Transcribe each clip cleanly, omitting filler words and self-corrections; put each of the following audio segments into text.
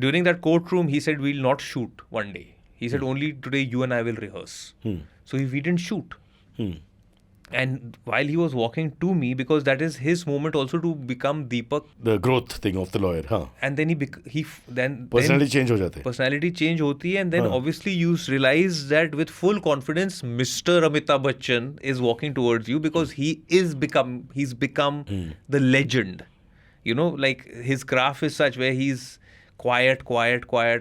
during that courtroom, he said, we'll not shoot one day. He said, only today you and I will rehearse. So we didn't shoot. And while he was walking to me, because that is his moment also to become Deepak. The growth thing of the lawyer, huh? And then then Personality change ho jate. Personality change hoti hai, and then obviously you realize that with full confidence, Mr. Amitabh Bachchan is walking towards you because he's become the legend. You know, like his craft is such where he's quiet,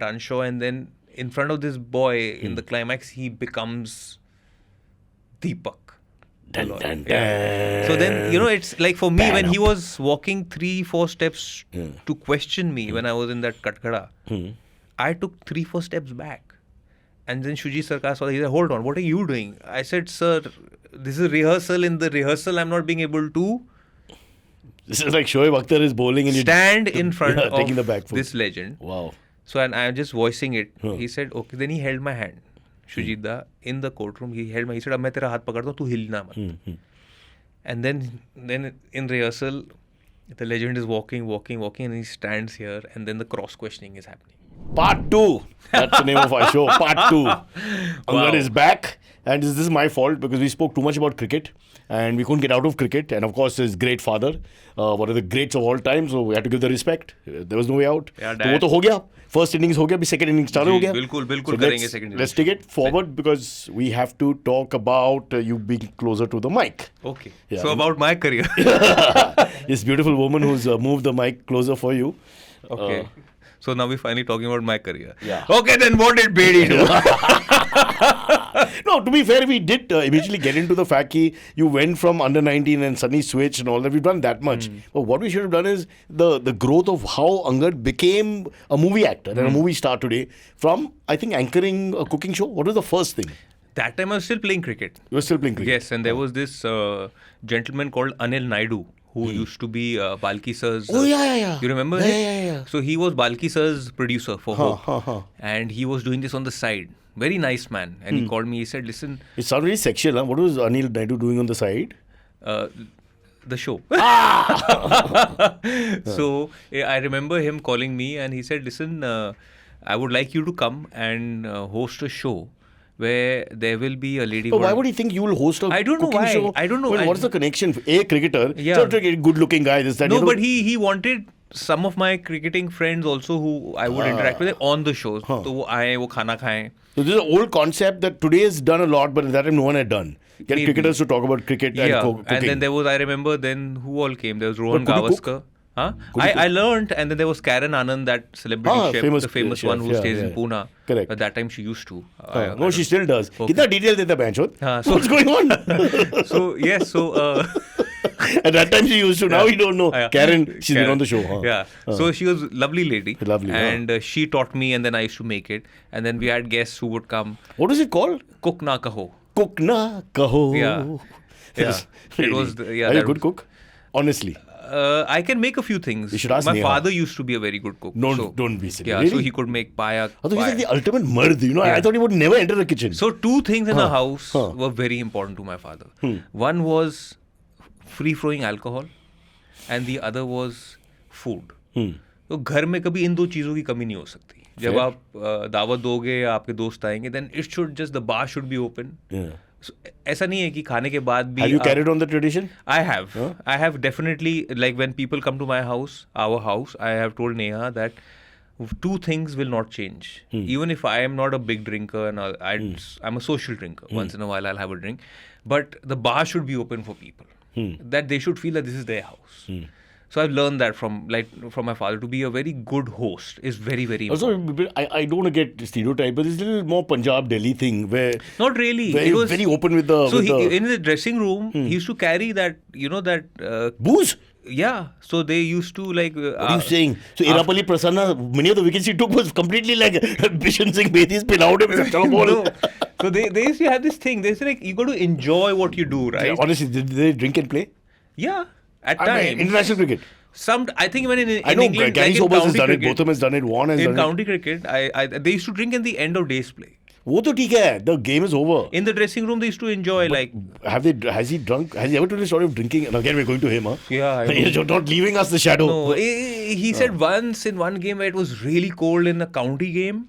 unsure, and then in front of this boy in the climax, he becomes Deepak. Dun, dun, Yeah. So then, you know, it's like for me, when he was walking 3-4 steps to question me when I was in that Katkada, I took 3-4 steps back. And then Shuji Sarkar saw that. He said, hold on, what are you doing? I said, sir, this is rehearsal. In the rehearsal, I'm not being able to This is like Shoaib Akhtar is bowling and stand in front of taking the back foot. this legend. Wow. So, and I'm just voicing it. He said, okay. Then he held my hand. Shujida, in the courtroom, he held my. He said, "Ab main tera haath pakadta hu, tu hilna mat." And then in rehearsal, the legend is walking, and he stands here, and then the cross questioning is happening. Part 2. That's the name of our show. Part 2. Angad is back. And this is my fault because we spoke too much about cricket and we couldn't get out of cricket. And of course, his great father, one of the greats of all time. So we had to give the respect. There was no way out. Yeah, so वो तो हो गया. First innings हो गया, भी second innings चालू हो गया. बिल्कुल करेंगे second innings. Let's take it forward because we have to talk about you being closer to the mic. Okay. Yeah. So about my career. This beautiful woman who's moved the mic closer for you. Okay. So now we're finally talking about my career. Yeah. Okay, then what did Bedi do? No, to be fair, we did immediately get into the fact that you went from under 19 and suddenly switched and all that. We've done that much. But what we should have done is the growth of how Angad became a movie actor and a movie star today from, I think, anchoring a cooking show. What was the first thing? That time I was still playing cricket. You were still playing cricket? Yes, and there was this gentleman called Anil Naidu, who used to be Balki sir's... Oh, yeah. You remember him? Yeah. So he was Balki sir's producer for Hope. And he was doing this on the side. Very nice man. And he called me, he said, listen... It sounds very sexual, huh? What was Anil Naidu doing on the side? The show. So I remember him calling me and he said, listen, I would like you to come and host a show where there will be a lady... But why would he think you will host a I don't know cooking why. show? I don't know. Well, what's the connection? A cricketer, Yeah. good-looking guy, this, that. No, but he wanted some of my cricketing friends also who I would interact with on the shows. So wo aaye, wo khana khaye. So this is an old concept that today is done a lot, but at that time no one had done. Get Maybe. cricketers to talk about cricket and cooking. And then there was, I remember then who all came. There was Rohan But could you cook? Gavaskar. Huh? I learned, and then there was Karen Anand, that celebrity chef, the famous chef, one who stays in Pune. Correct. At that time she used to. No, she still does. Okay. Kitna detail deta benchot? So What's going on? So yes, so at that time she used to. Now you don't know. Karen, she's been on the show. Huh? Yeah. So she was a lovely lady. Lovely. And she taught me, and then I used to make it. And then we had guests who would come. What is it called? Cook na kaho. Cook na kaho. Yeah. It was. Are you a good cook? Honestly. I can make a few things. You should ask My Neha. father used to be a very good cook. Don't be silly. Yeah, Really? so he could make paya. I thought he was like the ultimate mard, you know. I thought he would never enter a kitchen. So 2 things in a house were very important to my father. One was free-flowing alcohol and the other was food. तो घर में कभी इन 2 चीज़ों की कमी नहीं हो सकती. जब आप दावत दोगे या आपके दोस्त आएंगे, then it should just, the bar should be open. Yeah. So, ऐसा नहीं है कि खाने के बाद भी... Have you carried on the tradition? I have. I have definitely, like when people come to my house, our house, I have told Neha that 2 things will not change. Even if I am not a big drinker and I'm a social drinker. Once in a while I'll have a drink. But the bar should be open for people. That they should feel that this is their house. So I've learned that from my father. To be a very good host is very, very important. Also, I don't want to get stereotyped, but it's a little more Punjab Delhi thing where not really. It was very open with the. So in the dressing room, he used to carry that booze. Yeah, so they used to like. What are you saying? So Irapalli Prasanna, many of the wickets he took was completely like Bishan Singh Bedi's pin out. No. So they used to have this thing. They say like you got to enjoy what you do, right? Yeah, honestly, did they drink and play? Yeah. At times. International cricket. I think when in England, like Gary in Sobers has county done cricket, it, Botham has done it, Warren has done it. In county cricket, they used to drink in the end of day's play. वो तो ठीक है. The game is over. In the dressing room, they used to enjoy Has he drunk? Has he ever told a story of drinking? And again, we're going to him, huh? Yeah, I know. You're not leaving us the shadow. No, he said once in one game where it was really cold in a county game.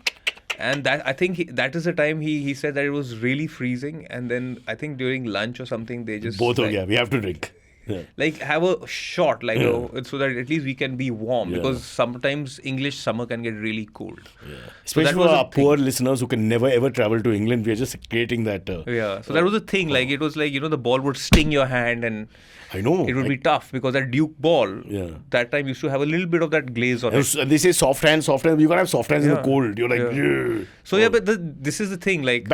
And that I think that is the time he said that it was really freezing. And then I think during lunch or something, they just... Both we have to drink. Yeah. Like have a shot, so that at least we can be warm, because sometimes English summer can get really cold. Yeah. Especially for our poor listeners who can never ever travel to England, we are just creating that. So that was the thing. Like it was like, the ball would sting your hand, and I know it would be tough, because that Duke ball that time used to have a little bit of that glaze on it. And they say soft hands. You can't have soft hands in the cold. You're like, So but this is the thing. Like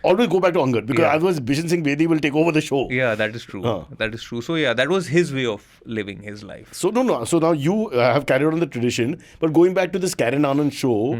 always go back to Angad, because otherwise Bishan Singh Bedi will take over the show. Yeah, that is true. That is true. So that was his way of living his life. So So now you have carried on the tradition, but going back to this Karen Anand show,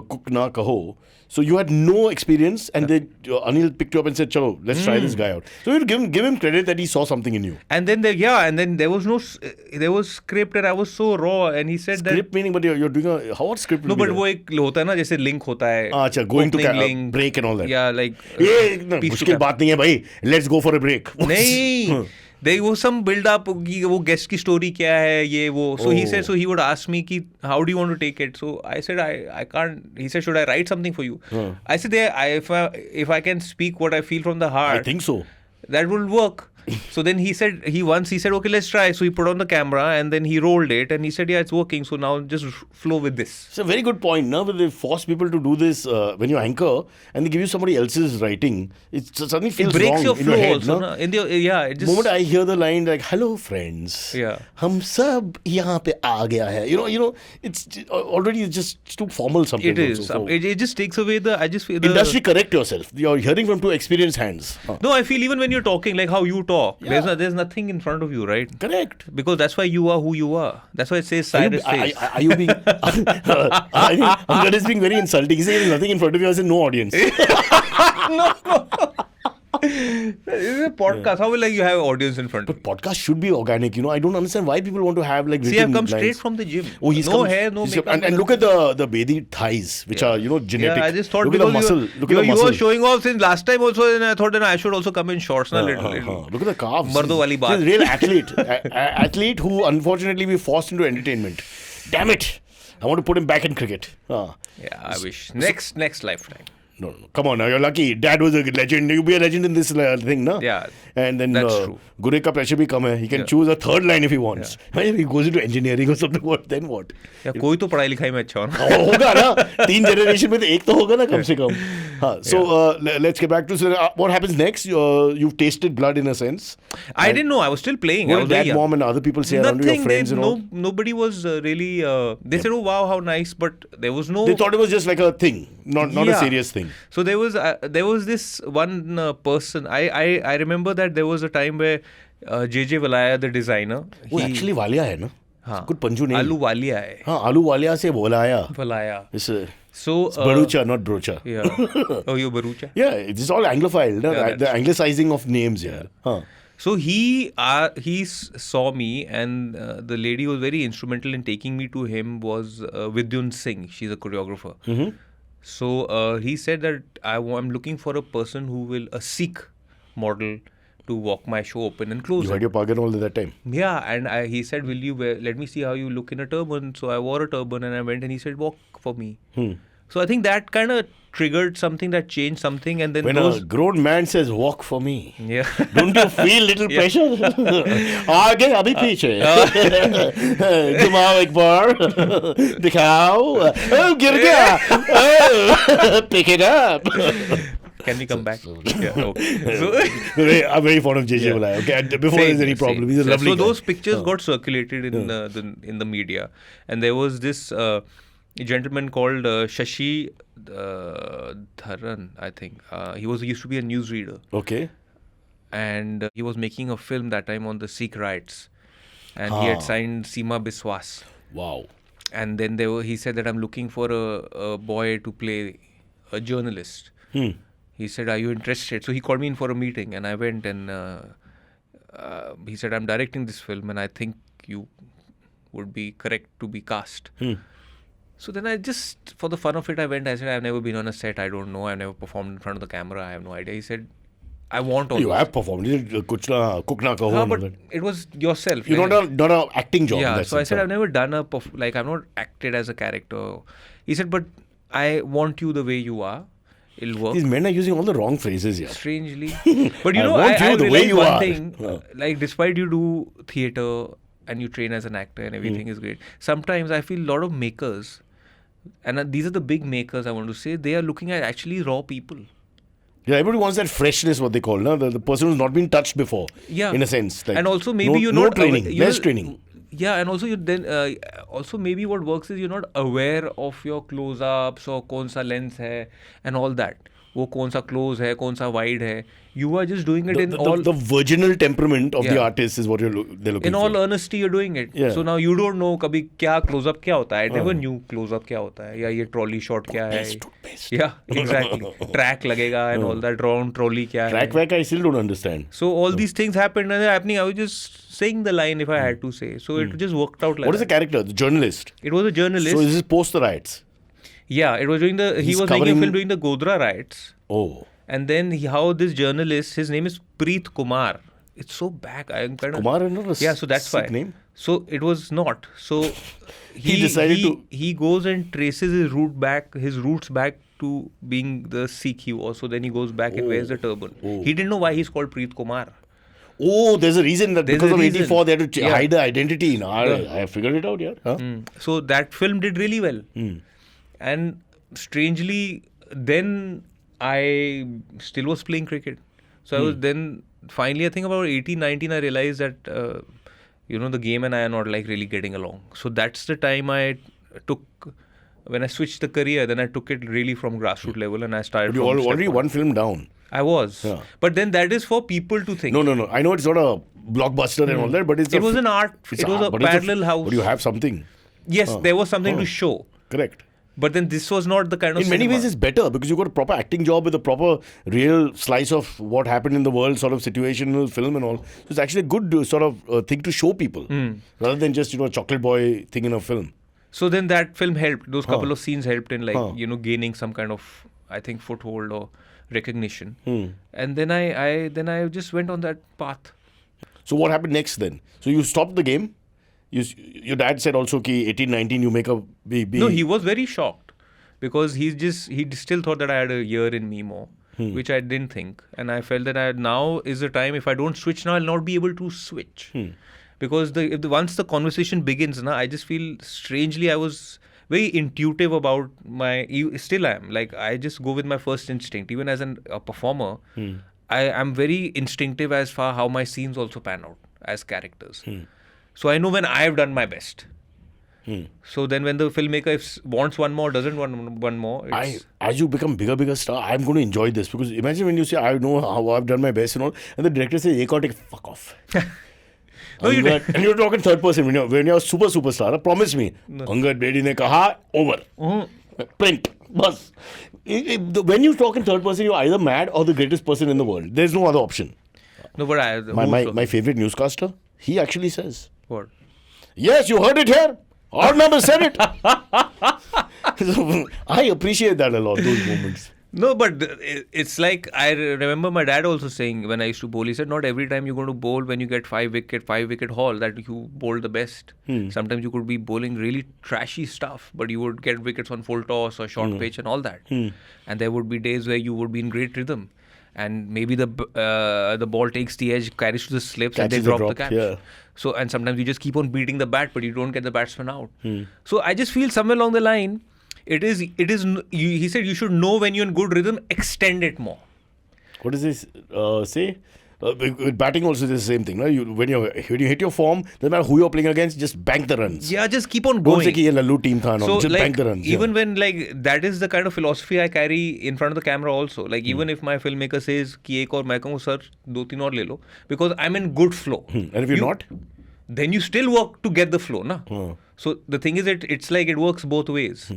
Cook Na Kaho. So you had no experience, and then Anil picked you up and said, "Chalo, let's try this guy out." So you give him credit that he saw something in you. And then there was no script, and I was so raw. And he said script meaning, but you're doing a how what script? No, but वो एक होता है ना, जैसे link होता है. अच्छा, going to break and all that. Yeah, like. ये मुश्किल बात नहीं है भाई. Let's go for a break. नहीं. There was some build up कि वो guest की story क्या है ये वो. So he said, so he would ask me कि how do you want to take it? So I said I can't. He said, should I write something for you? I said if I can speak what I feel from the heart, I think so. That will work. So then he said, okay, let's try. So he put on the camera and then he rolled it and he said, yeah, it's working. So now just flow with this. It's a very good point. Now, when they force people to do this, when you anchor and they give you somebody else's writing, it suddenly feels wrong. It breaks your flow head, also. No? The moment I hear the line like, hello friends, hum sab yahan pe aa gaya hai. You know, it's already just too formal sometimes. It is. So it just takes away industry, correct yourself. You're hearing from two experienced hands. No, I feel even when you're talking, like how you talk, there's nothing in front of you, right? Correct. Because that's why you are who you are. That's why it says Cyrus face. Are you being... I think Angad is being very insulting. He's saying there's nothing in front of you. I said no audience. No. This is a podcast. How will you have audience in front of you? But podcast should be organic. I don't understand why people want to have See, I've come straight from the gym. Oh, no hair, no makeup. And look at the Bedi thighs, which are, genetic. Yeah, I just thought look at the muscle. Look at the muscle. You were showing off since last time also, and I thought I should also come in shorts. Look at the calves. Mardo wali baat. He's a real athlete. Athlete who unfortunately we forced into entertainment. Damn it. I want to put him back in cricket. Yeah, I wish. Next lifetime. No. Come on now, you're lucky. Dad was a legend. You'll be a legend in this thing, no? Yeah. And then that's true. Gure ka pressure bhi kam hai. He can choose a third line if he wants. If he goes into engineering or something, then what? कोई तो पढ़ाई लिखाई में अच्छा हो ना. होगा ना. 3 generation में तो एक तो होगा ना कम से कम. So let's get back to what happens next. You've tasted blood in a sense. I didn't know. I was still playing. What did Dad, Mom, and other people say around your friends and all? Nobody was really. They said, "Oh wow, how nice," but there was no. They thought it was just like a thing, not a serious thing. So there was this one person. I remember that there was a time where JJ Valaya, the designer. Actually Walia है ना? हाँ. Good Panju नहीं. आलू वालिया है. हाँ, आलू वालिया से Valaya. So it's Barucha, not Brocha. Yeah. Oh, you Barucha? Yeah, it's all Anglophile. The anglicizing of names. Yeah. So he saw me, and the lady who was very instrumental in taking me to him was Vidyun Singh. She's a choreographer. Mm-hmm. So he said that I'm looking for a person who will, a Sikh model, to walk my show open and close. You had your pagan all that time. Yeah, and he said, will you let me see how you look in a turban. So I wore a turban and I went, and he said, walk for me. So I think that kind of triggered something, that changed something, and then when a grown man says walk for me, don't you feel little pressure? आगे अभी पीछे घुमाओ एक बार दिखाओ गिर गया pick it up. Can we come back? Yeah, okay. I'm very fond of JJ Valaya. Okay, before there's any problem, he's a lovely guy. So those pictures got circulated in the media, and there was this gentleman called Shashi Dharan, I think. He used to be a newsreader. Okay. And he was making a film that time on the Sikh riots, and he had signed Seema Biswas. Wow. And then he said that I'm looking for a boy to play a journalist. He said, are you interested? So he called me in for a meeting, and I went, and he said, I'm directing this film and I think you would be correct to be cast. So then I just, for the fun of it, I went. I said, I've never been on a set. I don't know. I've never performed in front of the camera. I have no idea. He said, I want all You those have performed. You did Kuch Na, Cook Na Kaho. हाँ, and all but that. it was yourself. You're like, not a acting job. in yeah, that so I sense, said, huh? I've never done like, I've not acted as a character. He said, but I want you the way you are. It'll work. These men are using all the wrong phrases here. Strangely. But you I know, want you I the way realized you one are. thing. Yeah. Like, despite you do theatre and you train as an actor and everything is great, sometimes I feel a lot of makers, and these are the big makers I want to say, they are looking at actually raw people. Yeah, everybody wants that freshness, what they call, no? The person who's not been touched before. Yeah. In a sense. Like, And also maybe you're no not training, you're- less training. Yeah, and also you then also maybe what works is you're not aware of your close-ups or कौन सा lens है and all that. वो कौन सा close है, कौन सा wide है. You are just doing it in all. The virginal temperament of the Yeah. artist is what they're looking In all for. honesty, you're doing it. Yeah. So now you don't know कभी क्या close-up क्या होता है. I never knew close-up क्या होता है या ये trolley shot क्या है. Toothpaste. Yeah, exactly. Track लगेगा and all that. Round trolley क्या Track है. back, I still don't understand. So all these things happened and they're happening. I was just saying the line if I had to say. So it just worked out like What is the that. character? The journalist. It was a journalist. So this is post the riots. Yeah, it was during the. He He's was making a covering- film during the Godhra riots. Oh. And then how this journalist, his name is Preet Kumar. It's so back. I'm kind of. Kumar is not a Yeah, so that's sick why. name. So it was not. So He decided to- He goes and traces his roots back to being the Sikh he was. So then he goes back and wears the turban. Oh. He didn't know why he's called Preet Kumar. Oh, there's a reason that There's because a of reason. 84 they had to Yeah. hide the identity. No, Yeah. I figured it out, yeah. Huh? So that film did really well. And strangely, then I still was playing cricket. So I was then, finally, I think about 18, 19, I realized that, the game and I are not like really getting along. So that's the time I took, when I switched the career, then I took it really from grassroots level and I started But you from step already one. one film down. I was. Yeah. But then that is for people to think. No. I know it's not a blockbuster and all that, but It was an art. it's It was a but it's parallel house. But you have something. Yes, there was something to show. Correct. But then this was not the kind of In many cinema. ways, it's better because you got a proper acting job with a proper real slice of what happened in the world, sort of situational film and all. So it's actually a good sort of thing to show people rather than just, a chocolate boy thing in a film. So then that film helped. Those couple of scenes helped in gaining some kind of, I think, foothold or recognition. And then I just went on that path. So what happened next then? So you stopped the game. Your dad said also ki 18, 19 you make a baby. No, he was very shocked because he still thought that I had a year in me more, which I didn't think. And I felt that now is the time. If I don't switch now, I'll not be able to switch. Because once the conversation begins, I just feel strangely I was very intuitive about still I am. Like I just go with my first instinct. Even as a performer, I am very instinctive as far how my scenes also pan out as characters. So I know when I have done my best. So then when the filmmaker wants one more, doesn't want one more. As you become bigger star, I'm going to enjoy this because imagine when you say, I know how I've done my best and all, and the director says, "Ek aur take, fuck off." No, you did. And you're talking third person when you're a superstar. Promise me. Angad Bedi ne kaha, over. Print. Bus. When you talk in third person, you're either mad or the greatest person in the world. There's no other option. No, but My favorite newscaster, he actually says, what? "Yes, you heard it here. Our number said it." So, I appreciate that a lot, those moments. No, but it's like I remember my dad also saying when I used to bowl, he said, not every time you're going to bowl when you get 5-wicket haul that you bowl the best. Sometimes you could be bowling really trashy stuff, but you would get wickets on full toss or short pitch and all that. And there would be days where you would be in great rhythm. And maybe the ball takes the edge, carries to the slips, and they Catches the drop the drop, catch. yeah. So, and sometimes you just keep on beating the bat, but you don't get the batsman out. So I just feel somewhere along the line, he said you should know when you're in good rhythm, extend it more. What does this say? With batting also is the same thing. No? When you hit your form, doesn't matter who you're playing against, just bank the runs. Yeah, just keep on Don't going. say ki ye Lallu team tha, no. So Just like, bank the runs. even when that is the kind of philosophy I carry in front of the camera also. Like even if my filmmaker says ki ek aur main kahun sir 2-3 aur le lo, because I'm in good flow. And if you're not? Then you still work to get the flow, na? So the thing is it's like it works both ways.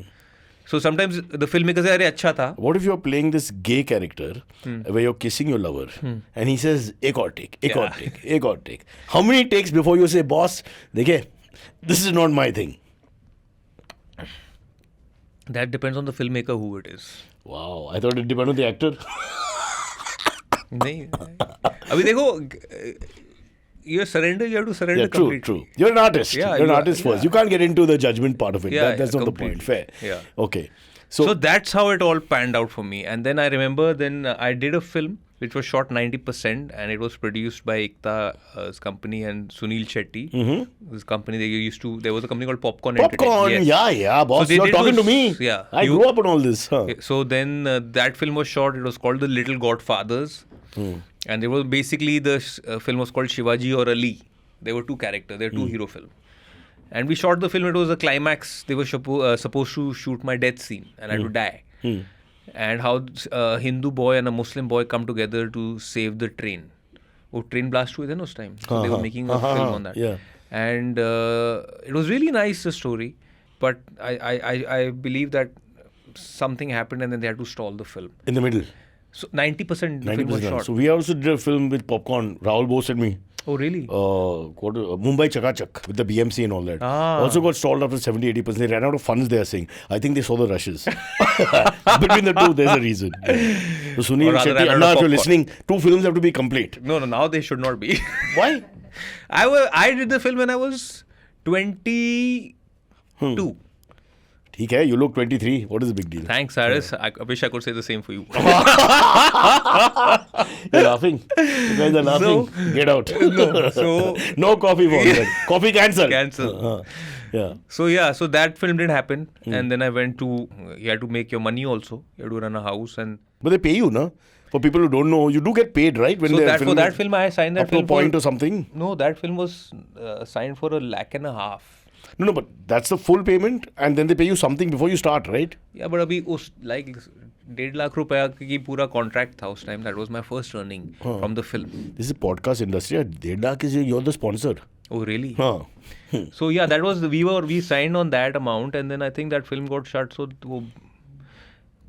So sometimes the filmmaker says, "Arey acha tha." What if you're playing this gay character where you're kissing your lover and he says, "Ek aur take, ek aur take, ek aur take." How many takes before you say, "Boss, dekhe, this is not my thing"? That depends on the filmmaker who it is. Wow, I thought it depended on the actor. नहीं अभी देखो you surrender, you have to surrender completely. True. You're an artist. Yeah, You're an artist first. You can't get into the judgment part of it. Yeah, That's not completely. the point. Fair. Yeah. Okay. So that's how it all panned out for me. And then I remember I did a film which was shot 90% and it was produced by Ekta's company and Sunil Shetty. This company there was a company called Popcorn Popcorn. Yes. Yeah, boss. So You're talking to me. Yeah. I grew up on all this. Huh. So then that film was shot. It was called The Little Godfathers. And there was basically the film was called Shivaji or Ali. There were two characters. There were two hero films. And we shot the film. It was a climax. They were supposed to shoot my death scene. And I had to die. And how a Hindu boy and a Muslim boy come together to save the train. Oh, train blast हुए थे ना उस time. So they were making a film on that. Yeah. And it was really nice, the story. But I believe that something happened and then they had to stall the film. In the middle. So 90% the film was shot. So we also did a film with Popcorn. Rahul Bose and me. Oh, really? Mumbai Chakachak with the BMC and all that. Also got stalled after 70-80%. They ran out of funds, they are saying. I think they saw the rushes. Between the two, there's a reason. So Sunil Shetty, Anna, if you're listening, 2 films have to be complete. No, now they should not be. Why? I did the film when I was 22. ठीक है, you look 23. What is the big deal? Thanks, Cyrus. I wish I could say the same for you. You're laughing. You guys are laughing. Get out. No coffee for that. Coffee cancelled. Cancel. Yeah. So that film didn't happen. And then I went to, you had to make your money also. You had to run a house and... But they pay you, no? For people who don't know, you do get paid, right? When for that film, I signed that film up to a point or something? No, that film was signed for $1.5 lakh. No, but that's the full payment and then they pay you something before you start, right? Yeah, but abhi like $1.5 lakh रुपया की पूरा contract था उस time. That was my first earning from the film. This is podcast industry. $1.5 lakh is you're the sponsor. Oh, really? Huh. So yeah, that was we signed on that amount and then I think that film got shut. So वो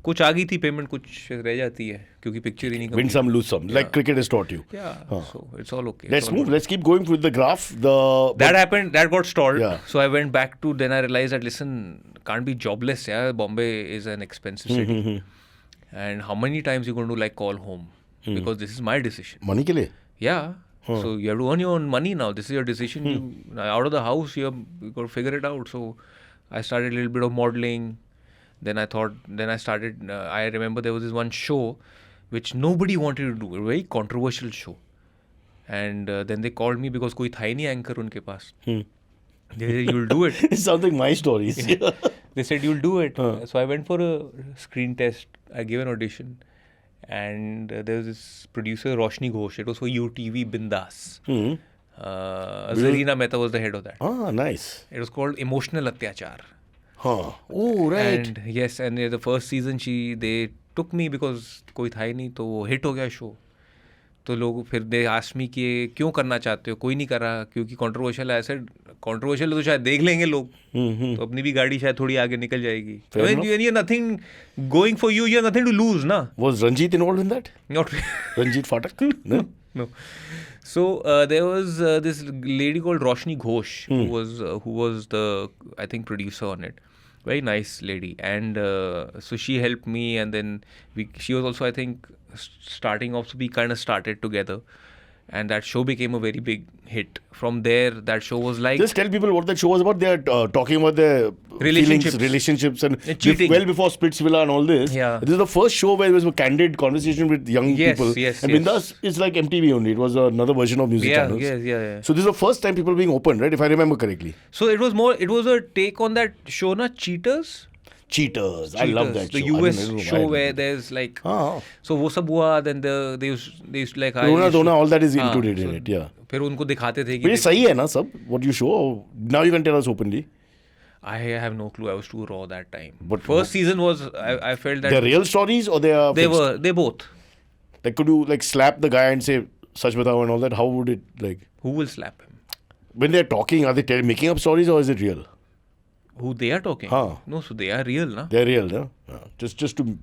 कुछ आ गई थी payment, कुछ रह जाती है क्योंकि picture ही नहीं win some, lose some, like cricket has taught you. Yeah, so it's all okay. Let's move. Let's keep going with the graph. That happened. That got stalled. Yeah. So I went back to. Then I realized that listen, can't be jobless. Yeah, Bombay is an expensive city, and how many times you going to like call home because this is my decision. Money के लिए? Yeah. So you have to earn your own money now. This is your decision. You out of the house. You got to figure it out. So I started a little bit of modeling. Then I started, I remember there was this one show which nobody wanted to do, a very controversial show. And then they called me because koi tha hi nahi anchor unke paas. They said, you'll do it. It sounds like my stories. They said, you'll do it. So I went for a screen test. I gave an audition. And there was this producer, Roshni Ghosh. It was for UTV Bindas. Zarina Mehta was the head of that. Ah, nice. It was called Emotional Atyachar. Huh. Oh, right. And yes, and the first season they took me because कोई था ही नहीं तो वो hit हो गया show. तो लोग फिर they asked me कि क्यों करना चाहते हो, कोई नहीं कर रहा क्योंकि controversial है. ऐसे controversial है तो शायद देख लेंगे लोग. तो अपनी भी गाड़ी शायद थोड़ी आगे निकल जाएगी. I mean, you have nothing going for you. You have nothing to lose, na? Was Ranjit involved in that? Not really. Ranjit Phatak? No. No. So there was this lady called Roshni Ghosh who was the I think producer on it. Very nice lady, and so she helped me, and then she was also I think starting off. So we kind of started together, and that show became a very big hit. From there, that show was like... Just tell people what that show was about. They are talking about their relationships and cheating. Well before Splitsvilla and all this. Yeah. This is the first show where there was a candid conversation with young people. Yes, and Bindas is like MTV only. It was another version of music channels. Yeah. So this is the first time people being open, right? If I remember correctly. So it was a take on that show, na? Cheaters. I love that the show. The US show where there's like... So wo sab hua, then they used to like... Dona, all that is included in it, yeah. फिर उनको दिखाते थे कि... But ये सही है ना सब? What you show? Now you can tell us openly. I have no clue. I was too raw that time. But first season was... I felt that... They're real stories or they are... They both. Like could you like slap the guy and say, Sach batao and all that? How would it like... Who will slap him? When they're talking, are they making up stories or is it real? Who they are talking? No, so they are real, na? They're real, no? Just to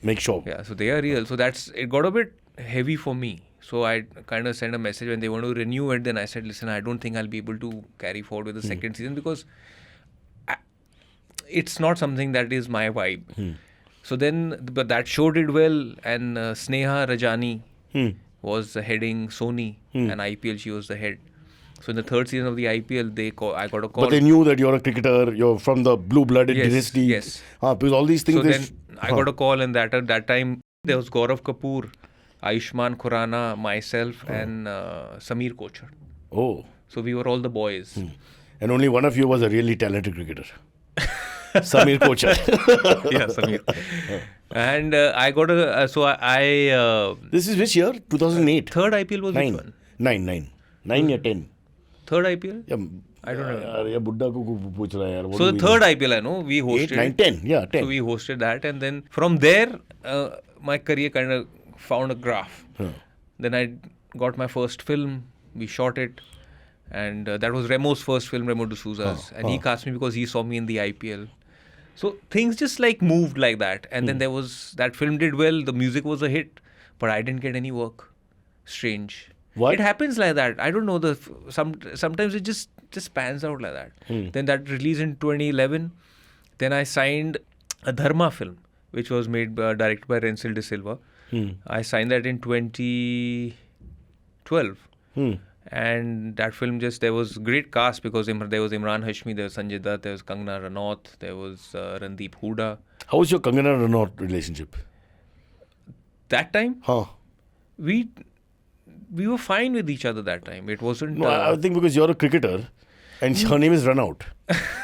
make sure. Yeah, so they are real. So it got a bit heavy for me. So I kind of sent a message when they want to renew it. Then I said, listen, I don't think I'll be able to carry forward with the second season because it's not something that is my vibe. So then, but that show did well, and Sneha Rajani was heading Sony, and IPL she was the head. So in the third season of the IPL, I got a call. But they knew that you're a cricketer, you're from the blue-blooded dynasty. Yes. Because all these things... So then I got a call, and at that time, there was Gaurav Kapoor, Ayushmann Khurrana, myself, and Sameer Kochar. Oh. So we were all the boys. And only one of you was a really talented cricketer. Sameer Kochar. Yeah, Sameer. And I got this is which year? 2008? Third IPL was which one? 9 or 10. Third IPL? Yeah, I don't know. Yeah, Buddha ko puch raha hai yaar. So the third IPL, I know, we hosted 8, 9, 10. Yeah, 10. So we hosted that, and then from there, my career kind of found a graph. Then I got my first film, we shot it, and that was Remo's first film, Remo D'Souza's, and he cast me because he saw me in the IPL. So things just like moved like that, and then there was, that film did well, the music was a hit, but I didn't get any work. Strange. What? It happens like that. I don't know, sometimes it just pans out like that. Then that released in 2011. Then I signed a Dharma film, which was directed by Rensil De Silva. I signed that in 2012. And that film there was great cast because there was Imran Hashmi, there was Sanjay Dutt, there was Kangana Ranaut, there was Randeep Hooda. How was your Kangana Ranaut relationship? That time? We were fine with each other that time. It wasn't... No, I think because you're a cricketer and her name is Runout.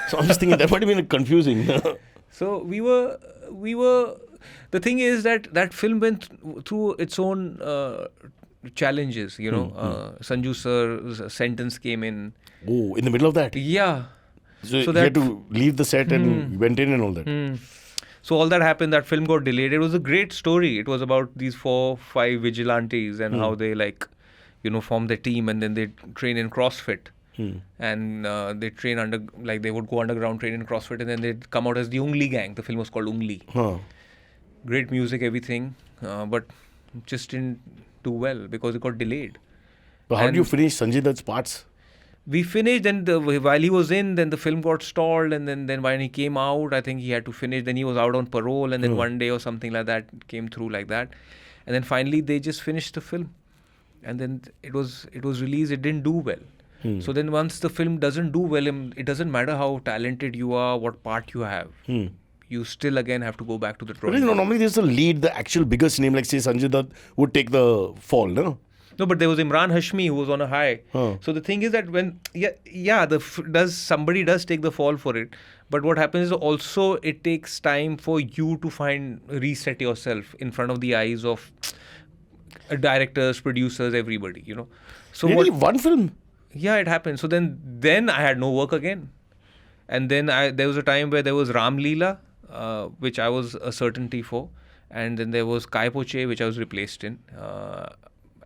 So I'm just thinking that might have been confusing. So we were... The thing is that film went through its own challenges, you know. Sanju sir's sentence came in. Oh, in the middle of that? Yeah. So you had to leave the set and went in and all that. So all that happened, that film got delayed. It was a great story. It was about these 4-5 vigilantes and how they form their team, and then they train in CrossFit. And they train they would go underground, train in CrossFit, and then they'd come out as the Ungli gang. The film was called Ungli. Great music, everything, but just didn't do well because it got delayed. But how did you finish Sanjay Dutt's parts? We finished, and while he was in, then the film got stalled, and then when he came out, I think he had to finish. Then he was out on parole, and then one day or something like that came through like that, and then finally they just finished the film, and then it was released. It didn't do well. So then once the film doesn't do well, it doesn't matter how talented you are, what part you have. You still again have to go back to the drawing board. Normally there's a lead, the actual biggest name, like say Sanjay Dutt would take the fall, no? No, but there was Imran Hashmi who was on a high. So the thing is that when somebody does take the fall for it, but what happens is also it takes time for you to reset yourself in front of the eyes of directors, producers, everybody, you know. So really, one film? Yeah, it happened. So then I had no work again, and then there was a time where there was Ram Leela, which I was a certainty for, and then there was Kai Poche, which I was replaced in.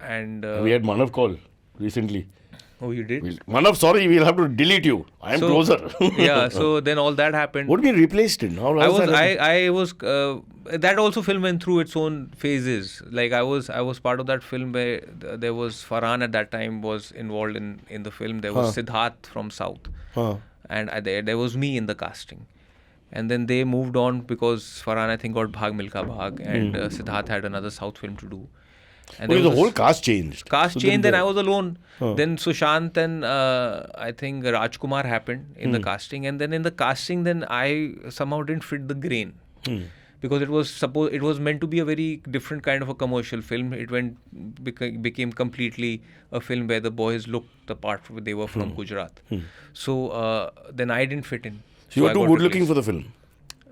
And we had Manav call recently. Oh, you did? Manav, sorry, we'll have to delete you. I am closer. Yeah, so then all that happened. What do you mean replaced in? I was that also film went through its own phases. Like I was part of that film where there was Farhan at that time was involved in the film. There was Siddharth from South. And there was me in the casting. And then they moved on because Farhan, I think, got Bhag Milka Bhag, and Siddharth had another South film to do. And the whole cast changed. Then I was alone. Then Sushant and I think Rajkumar happened in the casting. And then in the casting, then I somehow didn't fit the grain. Because it was meant to be a very different kind of a commercial film. It became completely a film where the boys looked the part they were from Gujarat. So then I didn't fit in. So you were too good looking for the film?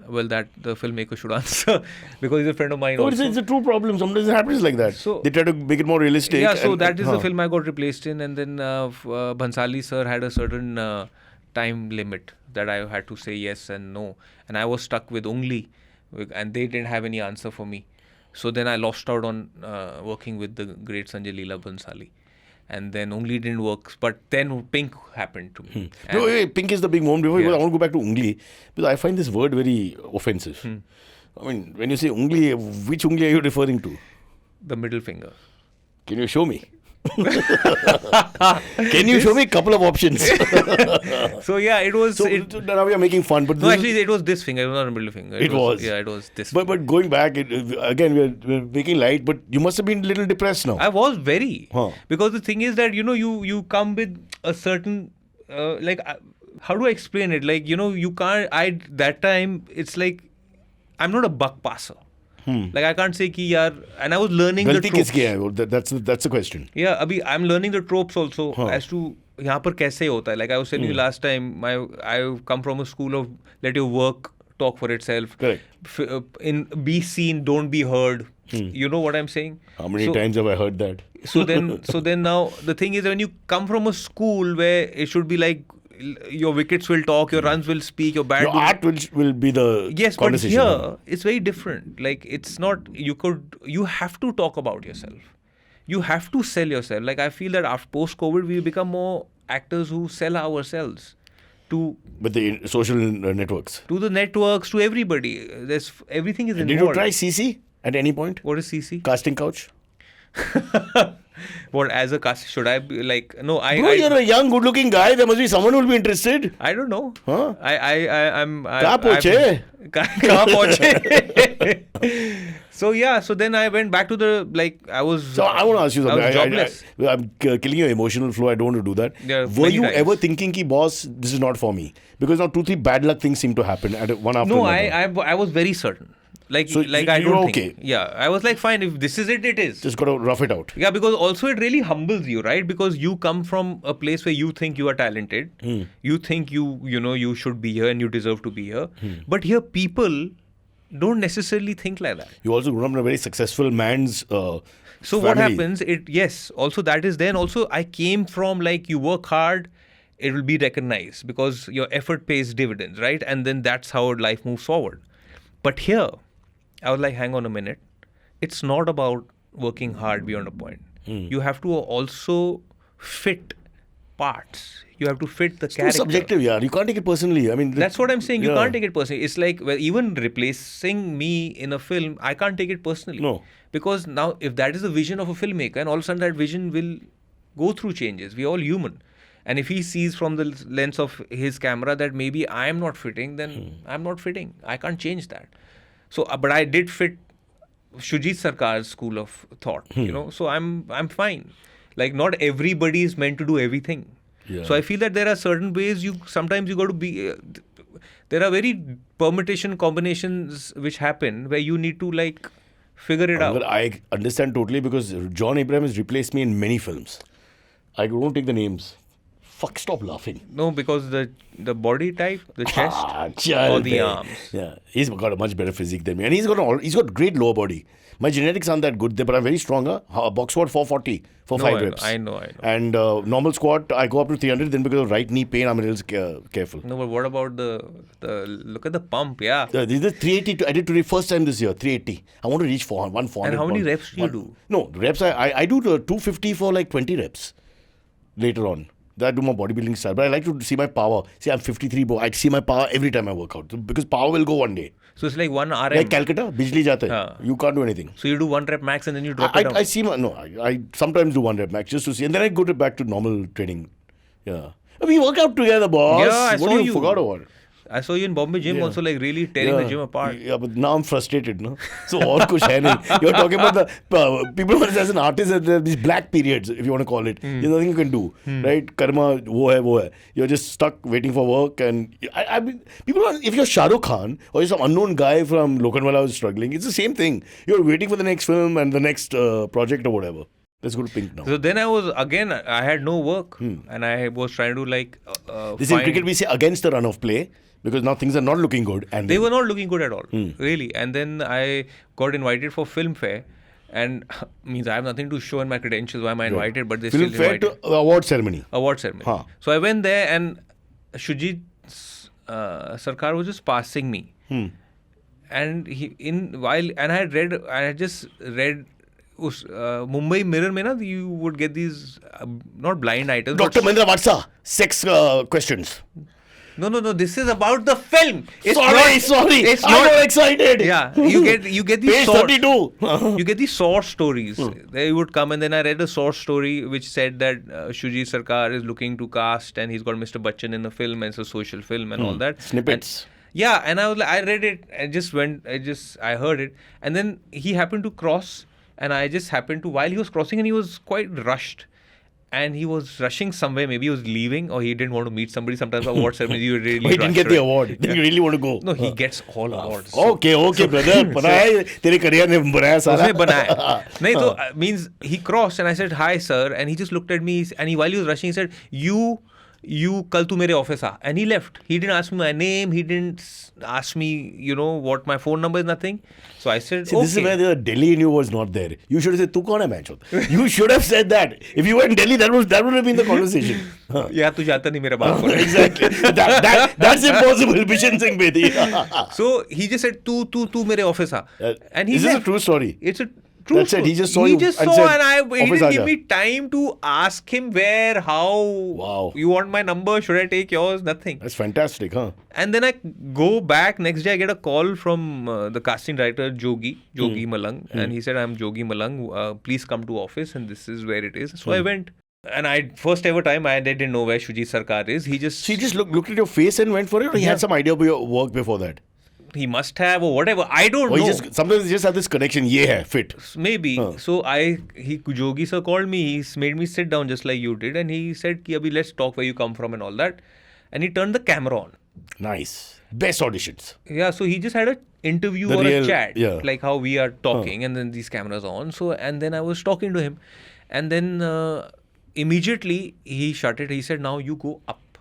Well, that the filmmaker should answer because he's a friend of mine. No, it's a true problem. Sometimes it happens like that. So they try to make it more realistic. Yeah, so that is the film I got replaced in, and then Bhansali sir had a certain time limit that I had to say yes and no, and I was stuck with Ungli, and they didn't have any answer for me. So then I lost out on working with the great Sanjay Leela Bhansali. And then Ungli didn't work. But then Pink happened to me. Pink is the big moment. Before I want to go back to Ungli, because I find this word very offensive. I mean, when you say Ungli, which Ungli are you referring to? The middle finger. Can you show me? Can you show me a couple of options? So yeah, it was. So now we are making fun, but No, actually, it was this finger. It was not a middle finger. It was. Yeah, it was this. But going back, again, we're making light, but you must have been a little depressed now. I was very. Huh. Because the thing is that, you come with a certain, how do I explain it? Like, you can't, that time, it's like, I'm not a buck passer. Like, I can't say ki yaar, and I was learning the Galti tropes. kiski hai? That's the question. Yeah, abhi, I'm learning the tropes also as to यहाँ पर कैसे होता है. Like I was telling you last time, I come from a school of let your work talk for itself. Correct. Be seen, don't be heard. You know what I'm saying? How many times have I heard that? So then now the thing is, when you come from a school where it should be like your wickets will talk, your runs will speak, your bat Your art will be the yes, but conversation. here it's very different. Like it's not, you have to talk about yourself. You have to sell yourself. Like I feel that after post-COVID, we become more actors who sell ourselves to With the social networks. the networks, to everybody. Everything is involved. Did you try CC at any point? What is CC? Casting couch? What, as a cast, should I be like, no, Bro, you're a young, good-looking guy. There must be someone who will be interested. I don't know. Huh? I'm Kahan pahunche? Kahan pahunche? So then I went back to the, like, I was. So I want to ask you something. I was jobless. I'm killing your emotional flow. I don't want to do that. Yeah, Were many you times. ever thinking, ki, boss, this is not for me? Because now 2-3 bad luck things seem to happen at one after No, another. I was very certain. Like, So like you I were don't okay? think. Yeah, I was like, fine, if this is it, it is. Just got to rough it out. Yeah, because also it really humbles you, right? Because you come from a place where you think you are talented. You think you should be here and you deserve to be here. But here people don't necessarily think like that. You also grew up in a very successful man's So family. what happens, also that is then also I came from like you work hard, it will be recognized because your effort pays dividends, right? And then that's how life moves forward. But here, I was like, hang on a minute. It's not about working hard beyond a point. You have to also fit parts. You have to fit the character. It's subjective, yeah. You can't take it personally. I mean, That's what I'm saying. You yeah. can't take it personally. It's like, well, even replacing me in a film, I can't take it personally. No. Because now, if that is the vision of a filmmaker, and all of a sudden that vision will go through changes. We're all human. And if he sees from the lens of his camera that maybe I am not fitting, then I'm not fitting. I can't change that. So, but I did fit Shujit Sarkar's school of thought, so I'm fine. Like, not everybody is meant to do everything. Yeah. So I feel that there are certain ways sometimes you got to be, there are very permutation combinations which happen where you need to like figure it out. I understand totally because John Abraham has replaced me in many films. I won't take the names. Fuck, stop laughing. No, because the body type, the chest, child, or the arms. Yeah, he's got a much better physique than me, and he's got great lower body. My genetics aren't that good, but I'm very strong. Box squat 440 for 5 reps. I know. And normal squat, I go up to 300. Then because of right knee pain, I'm a little careful. No, but what about the look at the pump? Yeah. This is 380. I did today first time this year. 380. I want to reach 400. And how many reps do you do? No reps. I do the 250 for like 20 reps. Later on. I do my bodybuilding style, but I like to see my power. See, I'm 53, bro. I see my power every time I work out because power will go one day. So it's like 1 RM. Like Calcutta, bijli jata hai. You can't do anything. So you do 1 rep max and then you drop it down. I sometimes do 1 rep max just to see, and then I go back to normal training. Yeah, we work out together, boss. Yeah, I what saw do you. Forgot about? I saw you in Bombay gym also, like really tearing the gym apart. Yeah, but now I'm frustrated, no? So all kuch hai nahi. You're talking about the people as an artist, there are these black periods, if you want to call it. There's nothing you can do, right? Karma, wo hai. You're just stuck waiting for work, and I mean, people are, if you're Shah Rukh Khan or you're some unknown guy from Lokhandwala who's struggling, it's the same thing. You're waiting for the next film and the next project or whatever. Let's go to Pink now. So then I had no work, and I was trying to like. This in cricket we say against the run of play. Because now things are not looking good. And they were not looking good at all, really. And then I got invited for Filmfare. And means I have nothing to show in my credentials. Why am I invited? But they still invited. Filmfare to award ceremony. Award ceremony. Huh. So I went there and Shujit Sarkar was just passing me. And I had just read Mumbai Mirror mein na, you would get these not blind items. Dr. Mendra Vatsa, sex questions. No. This is about the film. Sorry. It's I not got excited. Yeah, you get these Page 32. you get these source stories. They would come, and then I read a source story which said that Shujit Sarkar is looking to cast, and he's got Mr. Bachchan in the film, and it's a social film and all that. Snippets. And I was like, I read it. I heard it, and then he happened to cross, and I just happened to, while he was crossing, and he was quite rushed. And he was rushing somewhere. Maybe he was leaving, or he didn't want to meet somebody. Sometimes award ceremony, you really He didn't get the award. Did you really want to go? No, he gets all awards. Okay, brother. पता है तेरे career ने बनाया सारा. उसने बनाया. नहीं तो means he crossed, and I said hi sir, and he just looked at me, and while he was rushing, he said you कल तू मेरे ऑफिस आ, and he left. He didn't ask me my name. He didn't ask me, what my phone number is, nothing. So I said, See, this is where the Delhi in you was not there. You should have said, "Tu kaun hai match hota?" You should have said that. If you were in Delhi, that would have been the conversation. Yeah, तू जाता नहीं मेरा बाप को. Exactly. That's impossible. Bishan Singh Bedi. So he just said, "तू मेरे office आ," and he Is this a true story? It's a true That's it. story. He just saw you and said, he "Office didn't give aaja." me time to ask him where, how. Wow. You want my number? Should I take yours? Nothing. That's fantastic, huh? And then I go back. Next day, I get a call from the casting director, Jogi Malang. And he said, "I'm Jogi Malang. Please come to office, and this is where it is." So I went. And first ever time, they didn't know where Shujit Sarkar is. He just looked at your face and went for it, or he had some idea of your work before that? He must have, or whatever. I don't know. Sometimes he just have this connection. Yeah, fit. Maybe. So Jogi sir called me. He made me sit down just like you did, and he said, "Ki abhi let's talk where you come from and all that." And he turned the camera on. Nice. Best auditions. Yeah. So he just had an interview or a chat, like how we are talking, and then these cameras on. So and then I was talking to him, and then immediately he shut it. He said, "Now you go up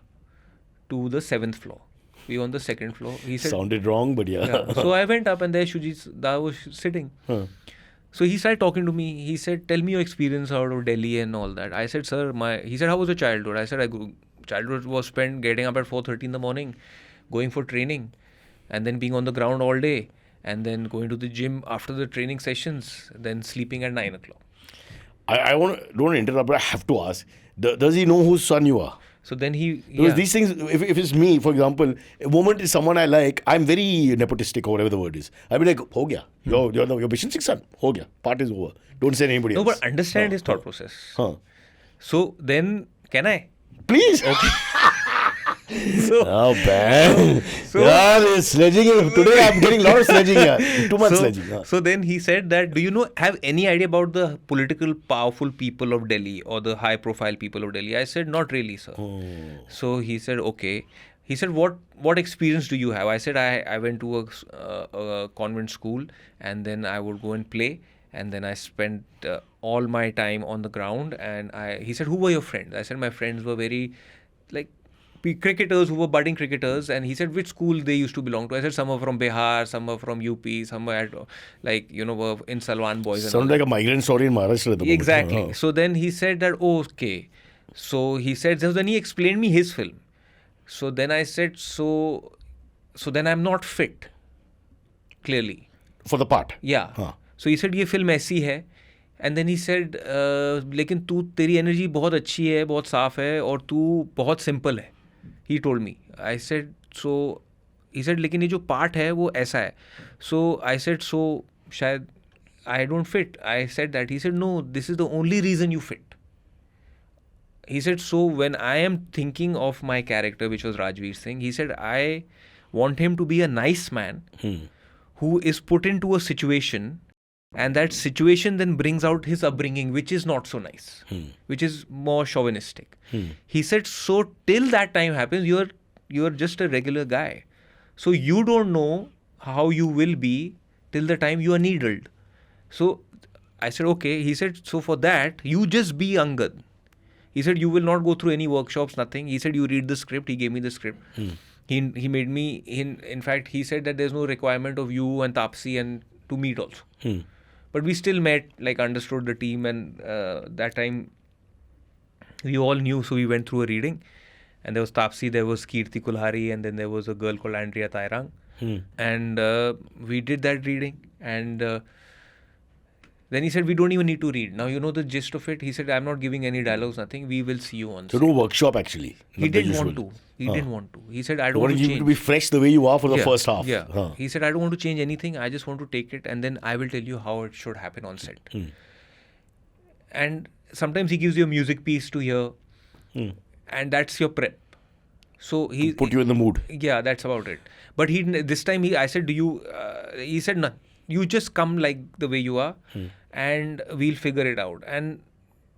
to the 7th floor. We were on the 2nd floor." He said, sounded wrong, but yeah. So I went up, and there Shujit Da was sitting. So he started talking to me. He said, "Tell me your experience out of Delhi and all that." I said, "Sir, he said, how was your childhood?" I said, childhood was spent getting up at 4:30 in the morning, going for training, and then being on the ground all day, and then going to the gym after the training sessions, then sleeping at 9 o'clock. I don't want to interrupt, but I have to ask, does he know whose son you are? So then Because these things, if it's me, for example, a woman is someone I like, I'm very nepotistic or whatever the word is. I'll be like, "Ho gaya. You're Bishan Singh's son. Ho gaya. Part is over. Don't say anybody else." No, but understand his thought process. So then, can I? Please. Okay. Oh, man. Yeah, sledging. Today I'm getting a lot of sledging here. Too much sledging. So then he said that, "Do you have any idea about the political powerful people of Delhi or the high profile people of Delhi?" I said, "Not really, sir." So he said, "Okay." He said, what experience do you have?" I said, I went to a convent school, and then I would go and play, and then I spent all my time on the ground. And he said, "Who were your friends?" I said, "My friends were very like cricketers who were budding cricketers." And he said, "Which school they used to belong to?" I said, "Some are from Bihar, some are from UP, some were were in Salwan boys." Sounds like a migrant story in Maharashtra at the moment. Exactly. So then he said that, "Oh, okay." So he said, then he explained me his film. So then I said, so then I'm not fit, clearly. For the part? Yeah. So he said, "ये film ऐसी है." And then he said, "लेकिन तेरी energy बहुत अच्छी है, बहुत साफ है, और तू बहुत simple है." He told me. I said, so he said, "लेकिन ये जो part है वो ऐसा है." So I said, so शायद I don't fit. I said that. He said, "No, this is the only reason you fit." He said, "So when I am thinking of my character, which was Rajveer Singh, he said, I want him to be a nice man who is put into a situation, and that situation then brings out his upbringing, which is not so nice, which is more chauvinistic." He said, "So till that time happens, you're just a regular guy. So you don't know how you will be till the time you are needled." So I said, "Okay." He said, "So for that, you just be Angad." He said, "You will not go through any workshops, nothing." He said, "You read the script." He gave me the script. He made me, in fact, he said that there's no requirement of you and Tapsi and to meet also. But we still met, understood the team, and that time we all knew, so we went through a reading. And there was Tapsi, there was Kirti Kulhari, and then there was a girl called Andrea Tairang. And we did that reading, and Then he said, we don't even need to read. Now, you know the gist of it. He said, I'm not giving any dialogues, nothing. We will see you on So set. no workshop actually. He not the didn't want usual. to. He didn't want to. He said, I I don't want wanted to you change. to be fresh the way you are for the Yeah, first half. Yeah. Huh. He said, I don't want to change anything. I just want to take it and then I will tell you how it should happen on set. And sometimes he gives you a music piece to hear and that's your prep. So he Put you in the mood. Yeah, that's about it. But this time I said, do you, he said, no, you just come like the way you are and we'll figure it out. And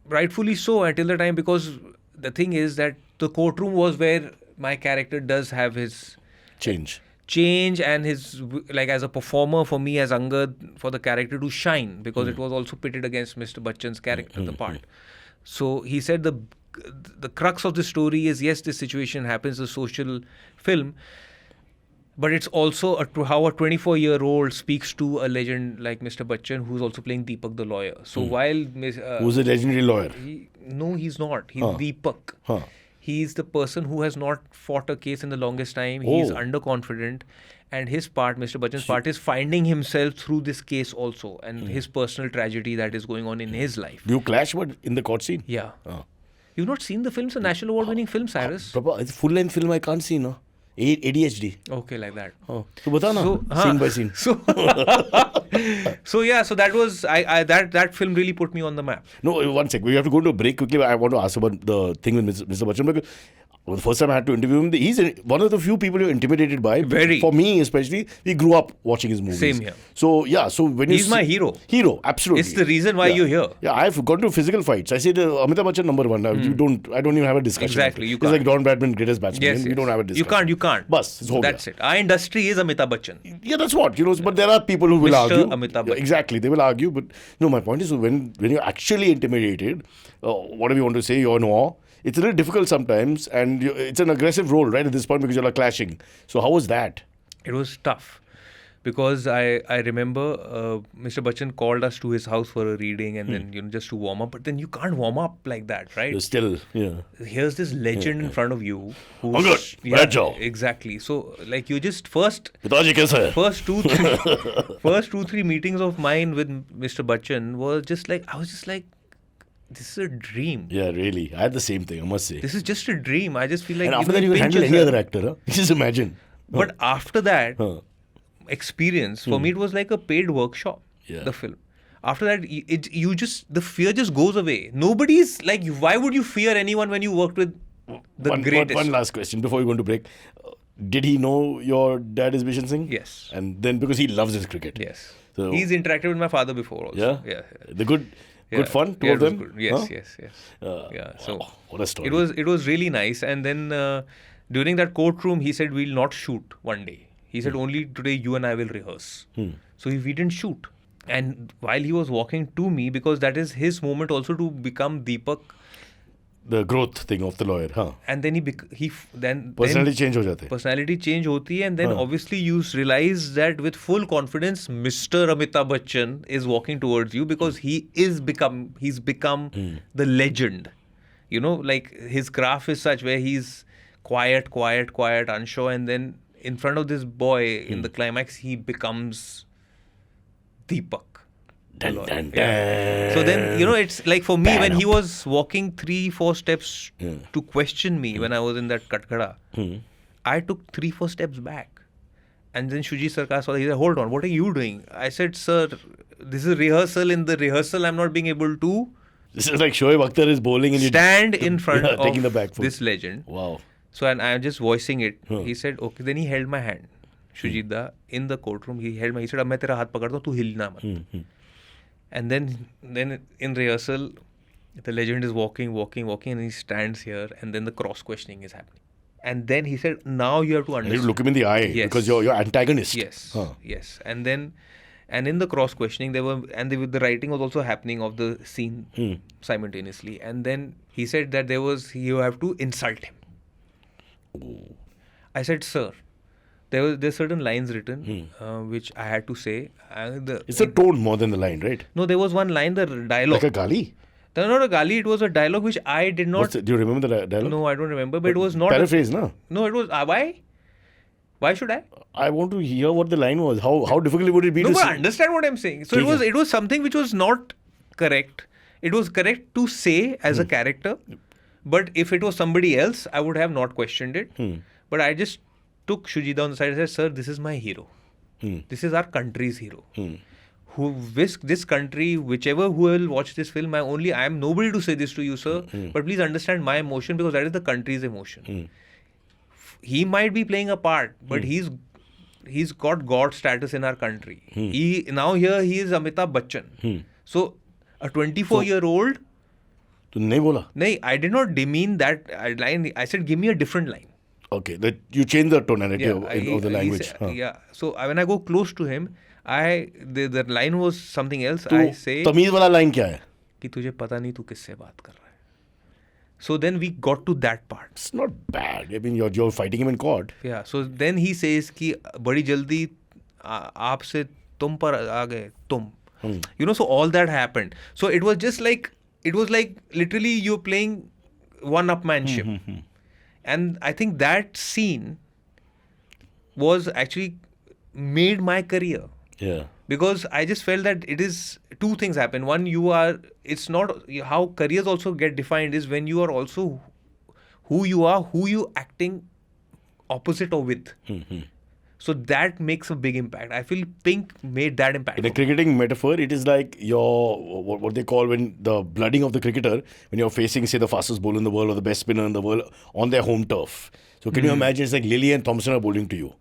rightfully so until the time, because the thing is that the courtroom was where my character does have his Change. and his, like as a performer for me as Angad, for the character to shine, because it was also pitted against Mr. Bachchan's character, the part. So he said the crux of the story is, yes, this situation happens, a social film, but it's also how a 24-year-old speaks to a legend like Mr. Bachchan, who's also playing Deepak the lawyer. So while Who's a legendary lawyer? no, he's not. He's Deepak. Huh. He's the person who has not fought a case in the longest time. He's underconfident. And his part, Mr. Bachchan's part, is finding himself through this case also, and his personal tragedy that is going on in his life. Do you clash in the court scene? Yeah. You've not seen the film? It's a national award-winning film, Cyrus. Prabha, it's a full-length film I can't see, no? ADHD. Okay, like that. So bata na, scene by scene. So yeah, so that was that film really put me on the map. No, one sec. We have to go to a break quickly. I want to ask about the thing with Mr. Bachchan, because the first time I had to interview him, he's one of the few people you're intimidated by. Very. For me, especially, we grew up watching his movies. Same here. So yeah, so when He's my hero. Hero, absolutely. It's the reason why you're here. Yeah, I've gone to physical fights. I said Amitabh Bachchan #1. I don't even have a discussion. Exactly, you It's can't. like Don Bradman, greatest batsman. Yes, We don't have a discussion. You can't. Bas, it's ho That's gaya. it. Our industry is Amitabh Bachchan. Yeah, that's what, but there are people who will Mr. argue. Amitabh Yeah, Bachchan. exactly, they will argue. But no, my point is, when you're actually intimidated, whatever you want to say, you're in awe. It's a little difficult sometimes, and it's an aggressive role, right, at this point, because you're clashing. So how was that? It was tough. Because I remember Mr. Bachchan called us to his house for a reading and then just to warm up. But then you can't warm up like that, right? You're still, Here's this legend in front of you. Angad, bad job. Exactly. So like you just first Pitaji kaisa hai? first 2-3 meetings of mine with Mr. Bachchan was just like, I was just like, this is a dream. Yeah, really. I had the same thing, I must say. This is just a dream. I just feel like And after that, you can handle any other actor, huh? Just imagine. But after that experience, for me, it was like a paid workshop, the film. After that, the fear just goes away. Nobody's like, why would you fear anyone when you worked with the greatest? One last question before we go to break. Did he know your dad is Bishan Singh? Yes. And then, because he loves his cricket. Yes. So, He's interacted with my father before also. Yeah? Yeah. The good fun, two of it was them? good. Yes, Huh? yes. Yeah. So Wow, what a story. it was really nice. And then during that courtroom, he said, we'll not shoot one day. He said, only today you and I will rehearse. So we didn't shoot. And while he was walking to me, because that is his moment also to become Deepak. The growth thing of the lawyer, huh? And then then Personality change ho jate. Personality change hoti hai, and then obviously you realize that with full confidence, Mr. Amitabh Bachchan is walking towards you, because he's become the legend. Like his craft is such where he's quiet, unsure, and then in front of this boy in the climax, he becomes Deepak. Dun, dun, dun. Yeah. So then, it's like for me, when he was walking 3-4 steps to question me when I was in that Katkada, I took 3-4 steps back. And then Shuji Sarkar saw that. He said, hold on, what are you doing? I said, sir, this is rehearsal. In the rehearsal, I'm not being able to This is like Shoaib Akhtar is bowling and stand in front taking the of back foot. this legend. Wow. So, and I'm just voicing it. He said, okay. Then he held my hand. Shujit da, in the courtroom, he held my. He said, "Ab main tera haath pakadta hu, tu hilna mat." And then in rehearsal, the legend is walking, and he stands here, and then the cross questioning is happening. And then he said, "Now you have to understand." And you look him in the eye, because you're your antagonist. Yes, yes. And in the cross questioning, the writing was also happening of the scene simultaneously. And then he said that you have to insult him. I said, "Sir, there's certain lines written which I had to say." It's a tone more than the line, right? No, there was one line, the dialogue. Like a gali? No, not a gali. It was a dialogue which I did not. Do you remember the dialogue? No, I don't remember. But it was not. Paraphrase, no? No, it was. Why? Why should I? I want to hear what the line was. How difficult would it be No, to but say? understand what I'm saying. So it was something which was not correct. It was correct to say as a character, but if it was somebody else, I would have not questioned it. But I just took Shujita on the side and said, "Sir, this is my hero. This is our country's hero. Who this country, whichever who will watch this film, I am nobody to say this to you, sir. But please understand my emotion, because that is the country's emotion. He might be playing a part, but he's got God status in our country. Now here he is Amitabh Bachchan. So a 24-year-old. तो नहीं बोला? No, I did not demean that line. I said, give me a different line. Okay, that you change the tonality of the language. Yeah. So when I go close to him, the line was something else. तो I say तमीज वाला line क्या है? कि तुझे पता नहीं तू किससे बात कर रहा है. So then we got to that part. It's not bad. I mean, you're fighting him in court. Yeah. So then he says कि बड़ी जल्दी आपसे तुम पर आ गए तुम. You know, so all that happened. So it was just like, it was like literally you're playing one-upmanship. And I think that scene was actually made my career. Yeah. Because I just felt that it is two things happen. One, it's not how careers also get defined is when you are also who you are, who you acting opposite or with. So that makes a big impact. I feel Pink made that impact. In a cricketing metaphor, it is like what they call when the blooding of the cricketer, when you're facing, say, the fastest bowler in the world or the best spinner in the world on their home turf. So can you imagine it's like Lilly and Thompson are bowling to you.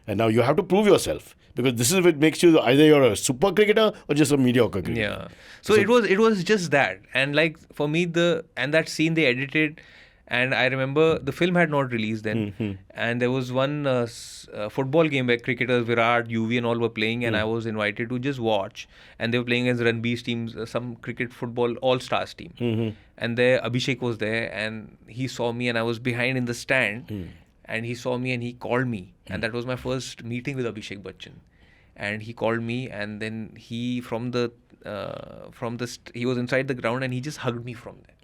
And now you have to prove yourself. Because this is what makes you either you're a super cricketer or just a mediocre cricketer. Yeah. So it was just that. And like for me, that scene they edited. And I remember the film had not released then. And there was one football game where cricketers Virat, UV and all were playing. And I was invited to just watch. And they were playing against Ranbeer's teams, some cricket football all-stars team. And there Abhishek was there. And he saw me and I was behind in the stand. And he saw me and he called me. And that was my first meeting with Abhishek Bachchan. And he called me and then he he was inside the ground and he just hugged me from there.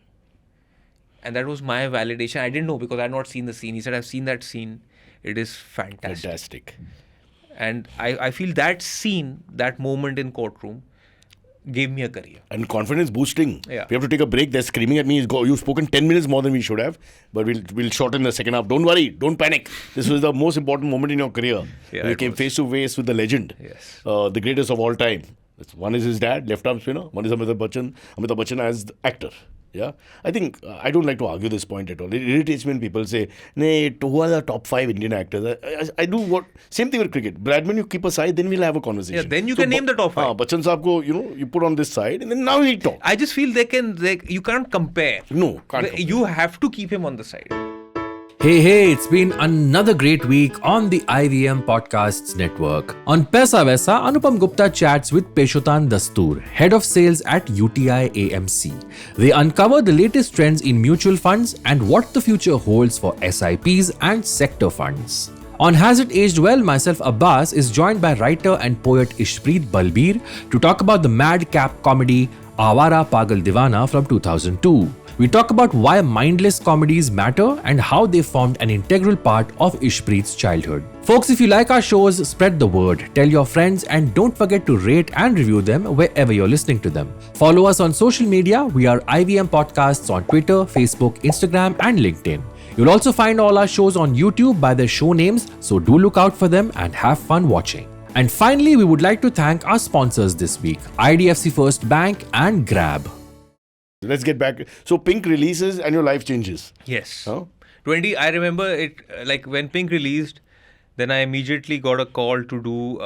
And that was my validation. I didn't know because I had not seen the scene. He said, I've seen that scene. It is fantastic. And I feel that scene, that moment in courtroom, gave me a career. And confidence boosting. Yeah. We have to take a break. They're screaming at me. You've spoken 10 minutes more than we should have. But we'll shorten the second half. Don't worry. Don't panic. This was the most important moment in your career. Yeah, you came face to face with the legend. Yes. The greatest of all time. One is his dad, left arm spinner. One is Amitabh Bachchan as the actor. Yeah, I think I don't like to argue this point at all. It irritates me when people say, "Nay, who are the top 5 Indian actors?" I do what same thing with cricket. Bradman, you keep aside, then we'll have a conversation. Yeah, then you can name the top 5. Bachchan saab ko, you put on this side, and then now we talk. I just feel you can't compare. No, can't compare. You have to keep him on the side. Hey, it's been another great week on the IVM Podcasts Network. On Paisa Vaisa, Anupam Gupta chats with Peshotan Dastoor, head of sales at UTI AMC. They uncover the latest trends in mutual funds and what the future holds for SIPs and sector funds. On Has It Aged Well, myself Abbas is joined by writer and poet Ishpreet Balbir to talk about the madcap comedy Awara Pagal Divana from 2002. We talk about why mindless comedies matter and how they formed an integral part of Ishpreet's childhood. Folks, if you like our shows, spread the word, tell your friends, and don't forget to rate and review them wherever you're listening to them. Follow us on social media. We are IVM Podcasts on Twitter, Facebook, Instagram, and LinkedIn. You'll also find all our shows on YouTube by their show names, so do look out for them and have fun watching. And finally, we would like to thank our sponsors this week, IDFC First Bank and Grab. Let's get back. So Pink releases and your life changes. Yes. Huh? I remember it, like when Pink released, then I immediately got a call to do,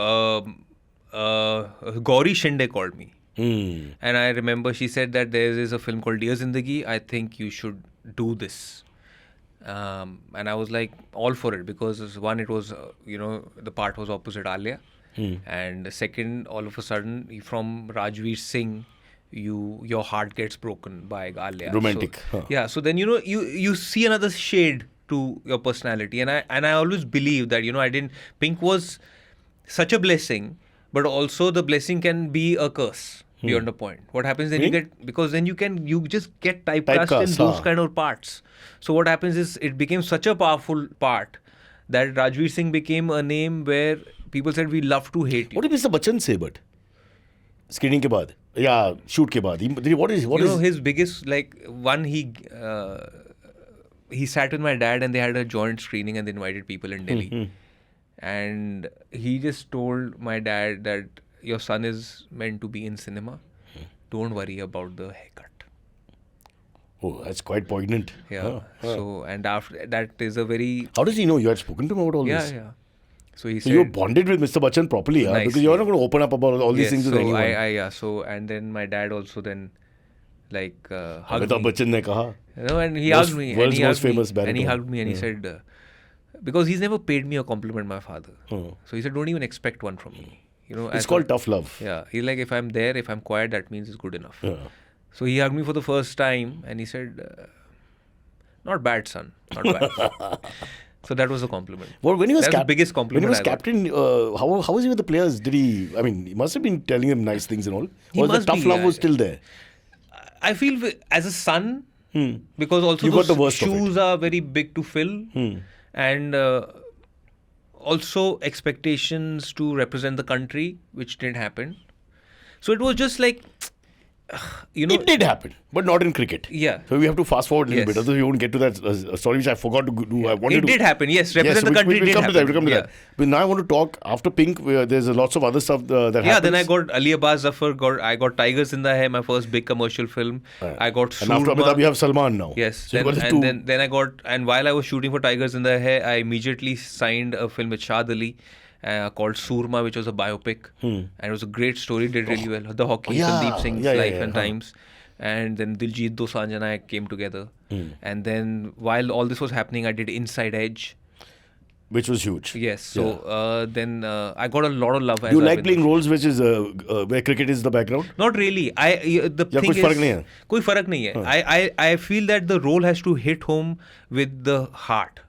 Gauri Shinde called me. And I remember she said that there is a film called Tiger Zinda Hai. I think you should do this. And I was like all for it because one, it was, the part was opposite Alia. And second, all of a sudden, from Rajveer Singh, your heart gets broken by Alia. Romantic. So, yeah. So then you see another shade to your personality, and I always believe that Pink was such a blessing, but also the blessing can be a curse beyond a point. What happens then you just get typecast in those kind of parts. So what happens is it became such a powerful part that Rajveer Singh became a name where people said we love to hate you. What did Mr. Bachchan say, but screening ke baad? Yeah, shoot ke baad. What is? His biggest, like, one, he sat with my dad and they had a joint screening and they invited people in Delhi. And he just told my dad that your son is meant to be in cinema. Don't worry about the haircut. Oh, that's quite poignant. Yeah. So, and after that is a very... How does he know? You had spoken to him about all this? Yeah. So he So said... you bonded with Mr. Bachchan properly, Nicely. because you're not going to open up about all these things with anyone. So, and then my dad also then, like, hugged Amitabh me. Bachchan ne kaha. And he hugged me. World's most famous And he baritone. hugged me and he said... because he's never paid me a compliment, my father. So he said, don't even expect one from me. It's called tough love. Yeah. He's like, if I'm there, if I'm quiet, that means it's good enough. So he hugged me for the first time and he said, not bad, son. Not bad. So that was a compliment. Well, when he was That's the biggest compliment when he was I got. captain, how was he with the players? He must have been telling them nice things and all. He Or the must tough be, love yeah. was still there? I feel as a son, because also You got the those worst of it. shoes are very big to fill. And also expectations to represent the country, which didn't happen. So it was just like, It did happen, but not in cricket. Yeah. So we have to fast forward a little Yes. bit, otherwise we won't get to that story which I forgot to do. I wanted It did happen, yes. Represent the country we'll did come happen. to that. We'll come to Yeah. that. But now I want to talk after Pink. Where there's lots of other stuff that happens. Yeah, then I got Ali Abbas Zafar, I got Tiger Zinda Hai, my first big commercial film. I got And after Surma. Amitabh, you have Salman now. Yes, So you got the two. then I got, and while I was shooting for Tiger Zinda Hai, I immediately signed a film with Shad Ali called Surma, which was a biopic. And it was a great story, did really well. The hockey, yeah. Sandeep Singh's Yeah, life yeah, and times. And then Diljit Dosanjh and I came together. And then while all this was happening, I did Inside Edge. Which was huge. Yes, so then I got a lot of love. You like playing roles which is where cricket is the background? Not really. The thing कुछ is, फर्क नहीं है? कोई फर्क नहीं है. I feel that the role has to hit home with the heart,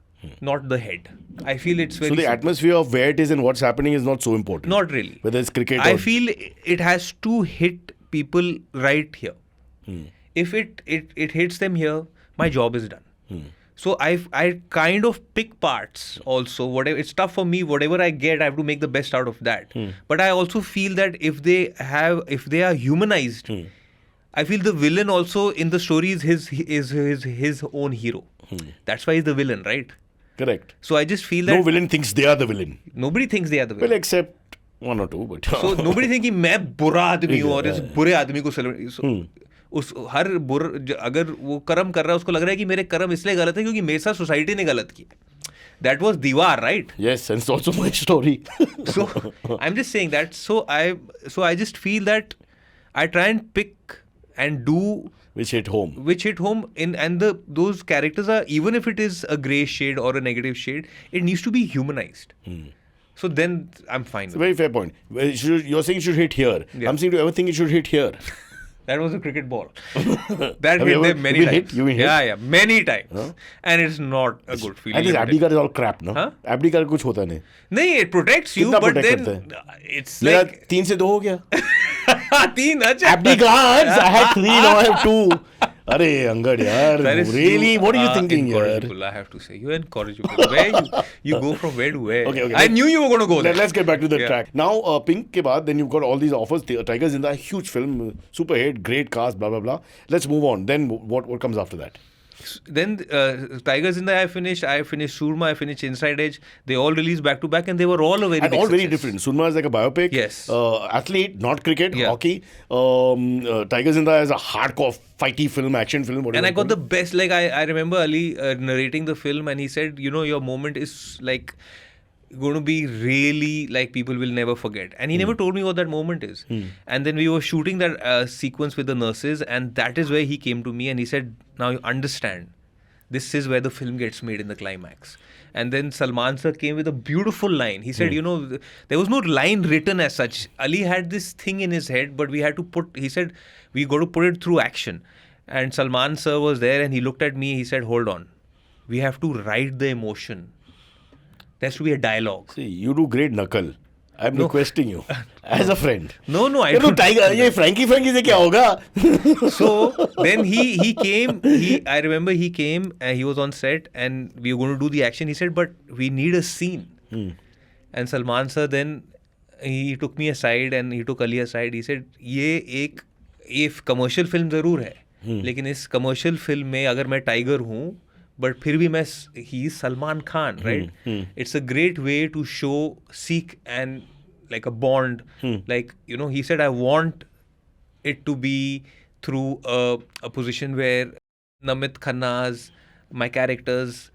not the head. I feel it's very So the simple. atmosphere of where it is and what's happening is not so important. Not really. Whether it's cricket I or... feel it has to hit people right here. If it hits them here, my job is done. So I kind of pick parts also. Whatever, it's tough for me. Whatever I get, I have to make the best out of that. But I also feel that if they are humanized, I feel the villain also in the story is his own hero. That's why he's the villain, right? Correct. So I just feel that No villain thinks they are the villain. nobody thinks they are the villain. Well, except one or two, but... So nobody think कि मैं बुरा आदमी हूँ और इस बुरे आदमी को celebrate. उस हर अगर वो कर्म कर रहा है उसको लग रहा है कि मेरे कर्म इसलिए गलत है क्योंकि मेरे साथ सोसाइटी ने गलत किया. That was दीवार, right? Yes, and it's also my story. So I'm just saying that. So I just feel that I try and pick and do Which hit home. and those characters are, even if it is a grey shade or a negative shade, it needs to be humanized. So then I'm fine. It's a very fair point. You're saying it should hit here. Yeah. I'm saying, do you ever think it should hit here? That was a cricket ball. That Have hit you them ever many been times. hit? You been hit? Yeah, many times. And it's not a good feeling. I think abdicar is all crap, no? Huh? Abdicar कुछ होता नहीं. नहीं, it protects you, कितना but protect then करता it's मेरा like 3 से 2 हो गया. 3 अच्छा. Abdicars! I had 3, now I have 2. अरे Angad यार, Cyrus, really? What are you thinking here? Incorrigible, I have to say. You're incorrigible. Where you go from where to where? Okay. I knew you were going to go there. Let's get back to the Yeah. track. Now, Pink ke baad, then you've got all these offers. Tiger Zinda Hai, huge film, super hit, great cast, blah, blah, blah. Let's move on. Then what comes after that? Then Tiger Zinda Hai I finished Surma, I finished Inside Edge. They all released back to back and they were all a very And big all very success. different. Surma is like a biopic. Yes. Athlete, not cricket, Yeah. hockey. Tiger Zinda Hai is a hardcore, fighty film, action film. And I got the best, like I remember Ali narrating the film and he said, your moment is like going to be really like people will never forget. And he never told me what that moment is. And then we were shooting that sequence with the nurses and that is where he came to me and he said, now you understand. This is where the film gets made in the climax. And then Salman sir came with a beautiful line. He said, there was no line written as such. Ali had this thing in his head, but we had to he said, we got to put it through action. And Salman sir was there and he looked at me, he said, hold on. We have to write the emotion. There has to be a dialogue. See, you do great knuckle. I'm requesting you as a friend. No, I ये तो don't. Tiger ये Frankie से क्या होगा? So then he came. I remember he came and he was on set and we were going to do the action. He said, but we need a scene. And Salman sir then he took me aside and he took Ali aside. He said, ये commercial film ज़रूर है, लेकिन इस commercial film में अगर मैं tiger हूँ but फिर भी मैं ही is Salman Khan, right? It's a great way to show seek and like a bond, like, you know, he said, I want it to be through a position where Namit Khanna's, my characters,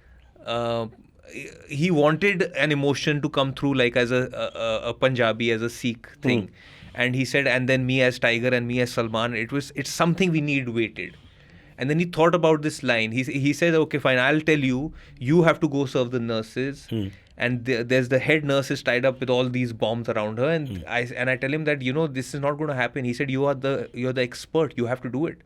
he wanted an emotion to come through, like as a Punjabi, as a Sikh thing. And he said, and then me as Tiger and me as Salman, it's something we need waited. And then he thought about this line. He said, okay, fine, I'll tell you, you have to go serve the nurses. And there's the head nurse is tied up with all these bombs around her. And I tell him that, you know, this is not going to happen. He said, you're the expert. You have to do it.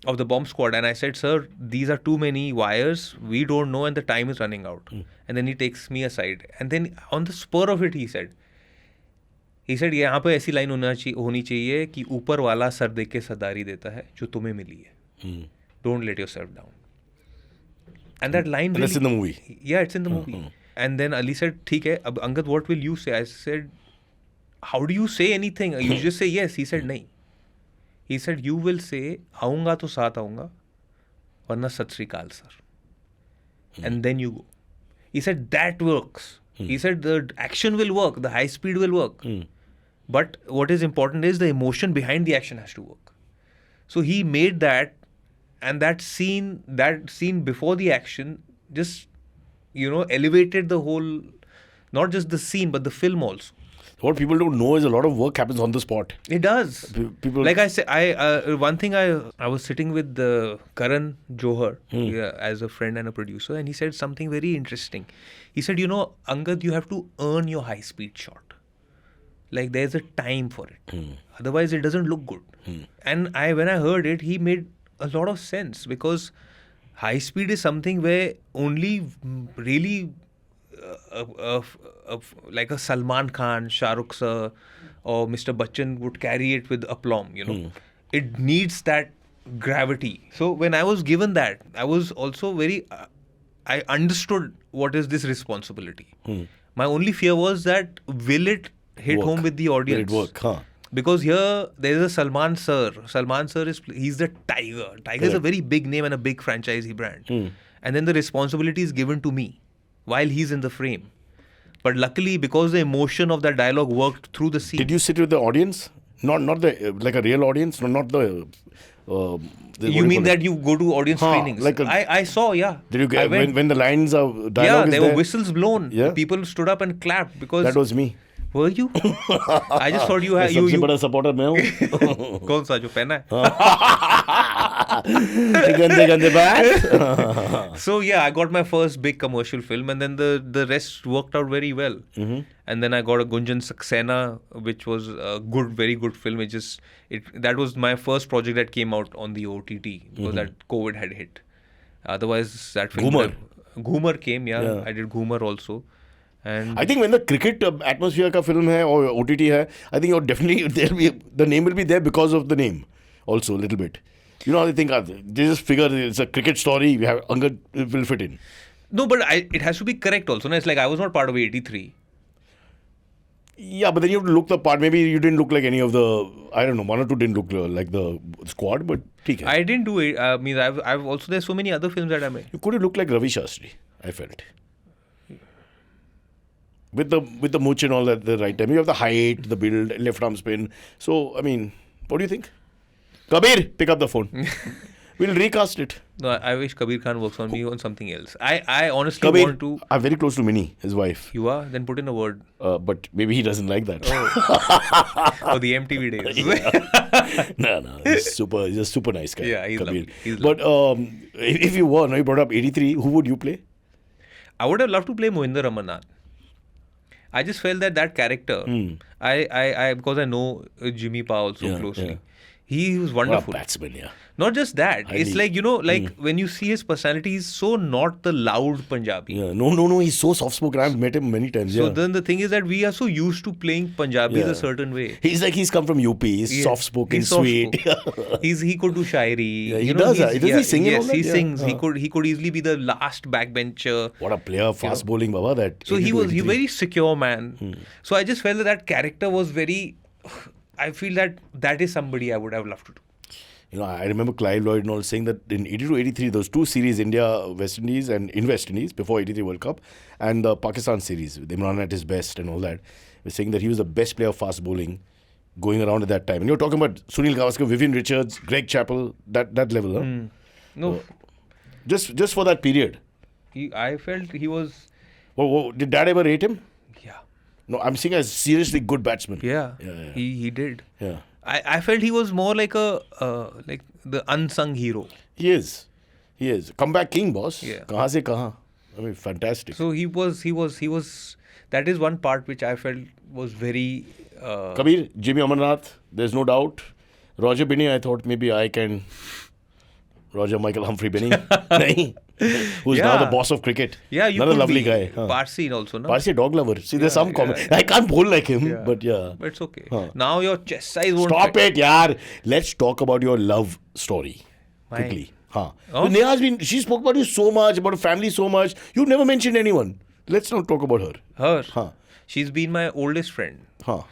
Of the bomb squad. And I said, sir, these are too many wires. We don't know and the time is running out. And then he takes me aside. And then on the spur of it, he said, यहाँ पे ऐसी line होनी चाहिए कि ऊपर वाला sir देख के सरदारी देता है जो तुम्हें मिली है. Don't let yourself down. And that line really... That's in the movie. Yeah, it's in the movie. And then Ali said, ठीक है, अब Angad, what will you say? I said, how do you say anything? You just say yes. He said, नहीं. He said, you will say, आऊँगा तो साथ आऊँगा, वरना सत श्री अकाल sir. And then you go. He said, that works. He said, the action will work, the high speed will work. But what is important is the emotion behind the action has to work. So he made that, and that scene before the action just, you know, elevated the whole, not just the scene, but the film also. What people don't know is a lot of work happens on the spot. It does. People, like I said, one thing I was sitting with Karan Johar as a friend and a producer, and he said something very interesting. He said, you know, Angad, you have to earn your high speed shot. Like there's a time for it. Otherwise, it doesn't look good. And when I heard it, he made a lot of sense, because high speed is something where only really like a Salman Khan, Shah Rukh sir, or Mr. Bachchan would carry it with aplomb, you know. It needs that gravity. So when I was given that, I was also I understood what is this responsibility. My only fear was that will it hit home with the audience? Will it work? Huh? Because here there is a Salman sir. Salman sir he's the Tiger. Tiger is a very big name and a big franchisee brand. And then the responsibility is given to me while he's in the frame. But luckily, because the emotion of that dialogue worked through the scene. Did you sit with the audience? Not the like a real audience, not the. You mean that you go to audience screenings? Like I saw, yeah. Did you get when the lines of dialogue? Yeah, there were whistles blown. Yeah. People stood up and clapped because. That was me. Were you? I just thought you had you. सबसे बड़ा supporter मैं हूँ. कौन सा जो पहना है? गंदे बात. So yeah, I got my first big commercial film, and then the rest worked out very well. And then I got a Gunjan Saxena, which was a very good film. That was my first project that came out on the OTT because that COVID had hit. Otherwise, that film. Ghumar came, yeah. I did Ghumar also. And I think when the cricket atmosphere ka film hai or OTT hai, I think definitely the name will be there because of the name also a little bit. You know how they think, they just figure it's a cricket story, we have Angad will fit in. No, but it has to be correct also. No? It's like I was not part of 83. Yeah, but then you have to look the part. Maybe you didn't look like any of the, I don't know, one or two didn't look like the squad, but theek hai. I didn't do it. I mean, I've also, there's so many other films that I made. You could have looked like Ravi Shastri, I felt. With the mooch and all at the right time. You have the height, the build, left arm spin. So, I mean, what do you think? Kabir, pick up the phone. We'll recast it. No, I wish Kabir Khan works on me on something else. I honestly Kabir, want to... I'm very close to Minnie, his wife. You are? Then put in a word. But maybe he doesn't like that. Oh, the MTV days. No. He's a super nice guy. Yeah, he's Kabir. lovely. But if you were, you brought up 83, who would you play? I would have loved to play Mohinder Ramannath. I just felt that character, I because I know Jimmy Pa also closely. He was What a wonderful. batsman, yeah. Not just that. It's Highly- like, like when you see his personality, he's so not the loud Punjabi. Yeah. No. He's so soft-spoken. I've met him many times. So Yeah. then the thing is that we are so used to playing Punjabis Yeah. a certain way. He's come from UP. He's Yeah. soft-spoken, He's sweet. soft-spoken. He could do shairi. Yeah, he does that. Does he sing and all Yes, that? he Yeah. sings. Huh. He could easily be the last backbencher. What a player, fast bowling, Baba. That. So he 82, was 83. very secure man. So I just felt that character was very. I feel that is somebody I would have loved to do. I remember Clive Lloyd and all saying that in 82-83, those two series, India, West Indies, and in West Indies before 83 World Cup, and the Pakistan series, with Imran at his best and all that, was saying that he was the best player of fast bowling going around at that time. And you're talking about Sunil Gavaskar, Vivian Richards, Greg Chappell, that level, huh? No, Just for that period. I felt he was. Did Dad ever rate him? Yeah. No, I'm saying a seriously good batsman. Yeah. Yeah. He did. Yeah. I felt he was more like like the unsung hero. He is. Comeback king, boss. Yeah. Kahan se kahan. I mean, fantastic. So he was. That is one part which I felt was very. Kabir, Jimmy Amarnath, there's no doubt. Roger Binney, I thought maybe I can. Roger Michael Humphrey Binney. Nahi. Who's now the Yeah. boss of cricket. Yeah, you Another could lovely be. guy. Huh. Parsi also, no? Parsi dog lover. See, there's some comment. yeah. I can't bowl like him, but yeah. But it's okay. Huh. Now your chest size won't. Stop fit. it, yaar. Let's talk about your love story. Mine? Quickly. Huh. Oh. She spoke about you so much, about her family so much. You never mentioned anyone. Let's not talk about her. Her. Huh. She's been my oldest friend. Huh.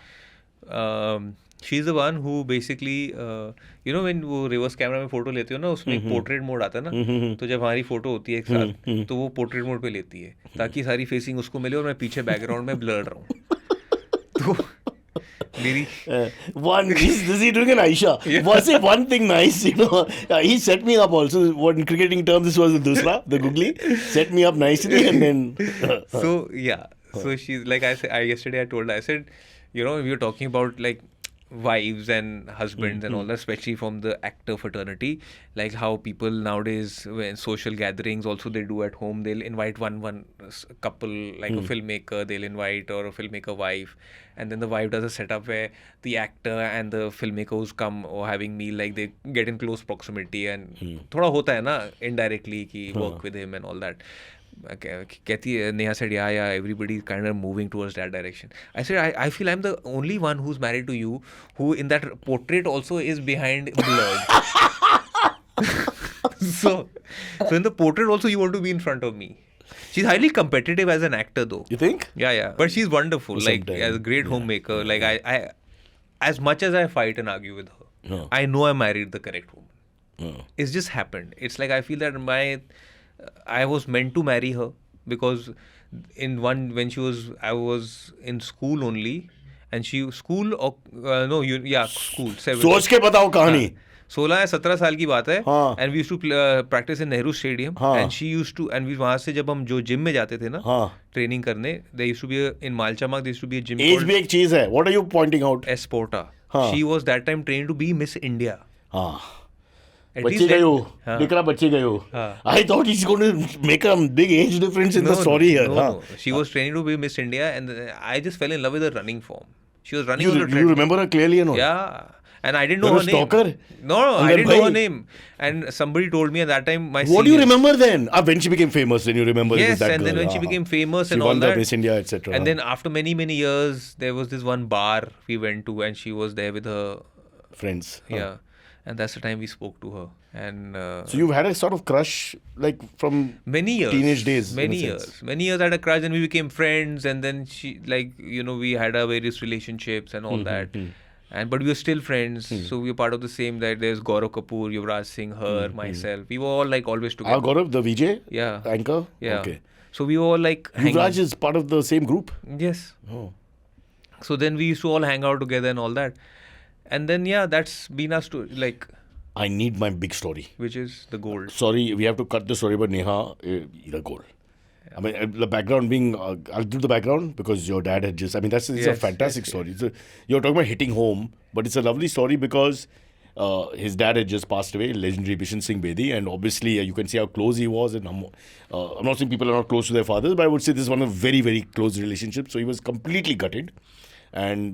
She's the one who basically when वो reverse camera में photo लेते हो ना उसमें एक portrait mode आता है ना तो जब हमारी फोटो होती है एक साथ तो वो पोर्ट्रेट मोड पे लेती है ताकि सारी फेसिंग उसको मिले और मैं पीछे बैकग्राउंड में ब्लर रहूं तो मेरी Is he doing an Aisha? Yeah. Was it one thing nice? He set me up also. What in cricketing terms, this was the dusra, the googly. Set me up nicely and then. So yeah, so she's like I said. Yesterday I told her, I said, we were talking about like wives and husbands and all that, especially from the actor fraternity, like how people nowadays when social gatherings also they do at home, they'll invite one couple like a filmmaker, they'll invite or a filmmaker wife, and then the wife does a setup where the actor and the filmmaker who's come or having meal, like they get in close proximity and thoda hota hai na indirectly ki work with him and all that. कहती है Neha said yeah everybody kind of moving towards that direction. I said I feel I'm the only one who's married to you who in that portrait also is behind blurred. so in the portrait also you want to be in front of me. She's highly competitive as an actor though. You think? Yeah but she's wonderful, like Sometimes. as a great homemaker. Like I as much as I fight and argue with her, No. I know I married the correct woman. No. It's just happened. It's like I feel that I was meant to marry her because when I was in school only, and school 7. सोच के बताओ कहानी 16 या 17 साल की बात है हाँ. And we used to practice in Nehru stadium हाँ. And she used to and वहां से जब हम जो जिम में जाते थे ना हाँ. ट्रेनिंग करने there used to be in मालचामाग there used to be a gym as भी एक चीज है what are you pointing out एस्पोर्टा हाँ. She was that time trained to be Miss India हाँ बच्चे गए हो दिखरा बच्चे गए हो I thought is going to make a big as difference in the story here No. She was training to be Miss India, and I just fell in love with her running form. She was running on the you treadmill. remember her clearly or not Yeah. And I didn't know You're her a name. stalker? No, I Angad didn't know her bhai. name. And somebody told me at that time my what do you seniors- remember then when she became famous then you remember it was Yes, that and then girl. when she became famous she and all won the that. Miss India etc And then after many years, there was this one bar we went to, and she was there with her. friends Yeah. And that's the time we spoke to her. And so you've had a sort of crush like from many years, teenage days in a many sense. years, many years. I had a crush, and we became friends. And then she, we had our various relationships and all that. And but we were still friends. So we were part of the same. That there's Gaurav Kapoor, Yuvraj Singh, her, myself. We were all like always together. Gaurav the VJ Yeah. anchor Yeah. okay So we were all like hanging. Yuvraj is part of the same group Yes. oh So then we used to all hang out together and all that. And then that's been our story. Like, I need my big story which is the gold. sorry we have to cut the story about Neha the goal I mean the background being I'll do the background because your dad had just I mean it's a Yes, fantastic yes, story you're talking about hitting home but it's a lovely story because his dad had just passed away, legendary Bishan Singh Bedi, and obviously you can see how close he was. And I'm not saying people are not close to their fathers, but I would say this is one of very, very close relationships. So he was completely gutted, and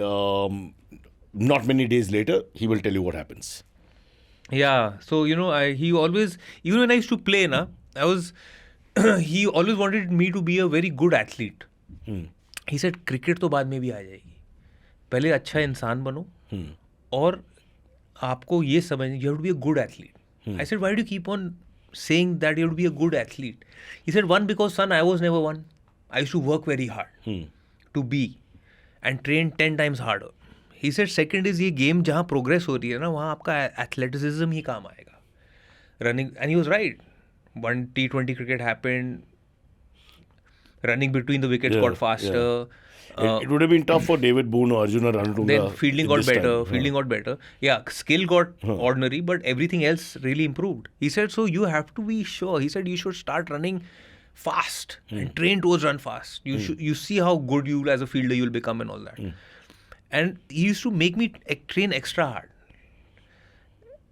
not many days later, he will tell you what happens. Yeah, so he always, even when I used to play, he always wanted me to be a very good athlete. He said, cricket तो बाद में भी आ जाएगी, पहले अच्छा इंसान बनो और आपको ये समझ, you have to be a good athlete. I said, why do you keep on saying that you have to be a good athlete? He said, one, because son, I was never one. I used to work very hard to be and train 10 times harder. He said, second is, ये game जहाँ progress हो रही है ना, वहाँ आपका athleticism ही काम आएगा. Running, and he was right. One T20 cricket happened. Running between the wickets got faster. It would have been tough for David Boone or Arjuna Ranatunga. Then fielding got better. Yeah, skill got ordinary, but everything else really improved. He said, so you have to be sure. He said, you should start running fast and train towards run fast. You see how good you as a fielder you'll become and all that. And he used to make me train extra hard.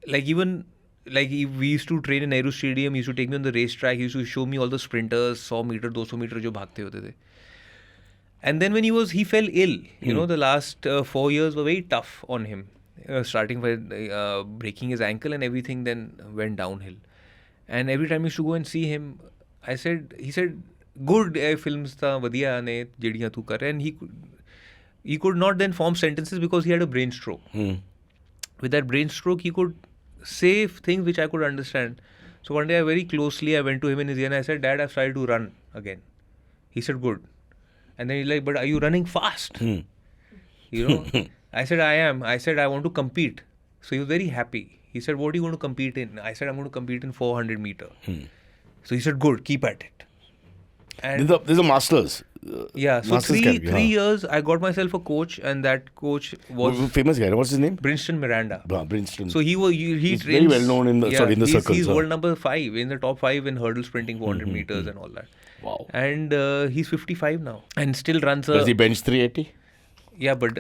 We used to train in Nehru Stadium. He used to take me on the racetrack. He used to show me all the sprinters, 100 meter, 200 meter जो भागते होते थे. And then when he fell ill. The last 4 years were very tough on him. Starting by breaking his ankle and everything, then went downhill. And every time I used to go and see him, he said, good films tha, vadiya ne, jediyan tu kar. And he could not then form sentences because he had a brain stroke. With that brain stroke, he could say things which I could understand. So one day I went to him in his ear and I said, Dad, I've started to run again. He said, good. And then he's like, but are you running fast? I said, I am. I said, I want to compete. So he was very happy. He said, what are you going to compete in? I said, I'm going to compete in 400 meter. So he said, good, keep at it. And there's a masters. Yeah, so three years I got myself a coach, and that coach was famous guy. What's his name? Brinston Miranda. Brinston. So he's very well known in the circles. He's world number 5 in the top 5 in hurdle sprinting 400 meters and all that. Wow. And he's 55 now and still runs a. Does he bench 380? Yeah, but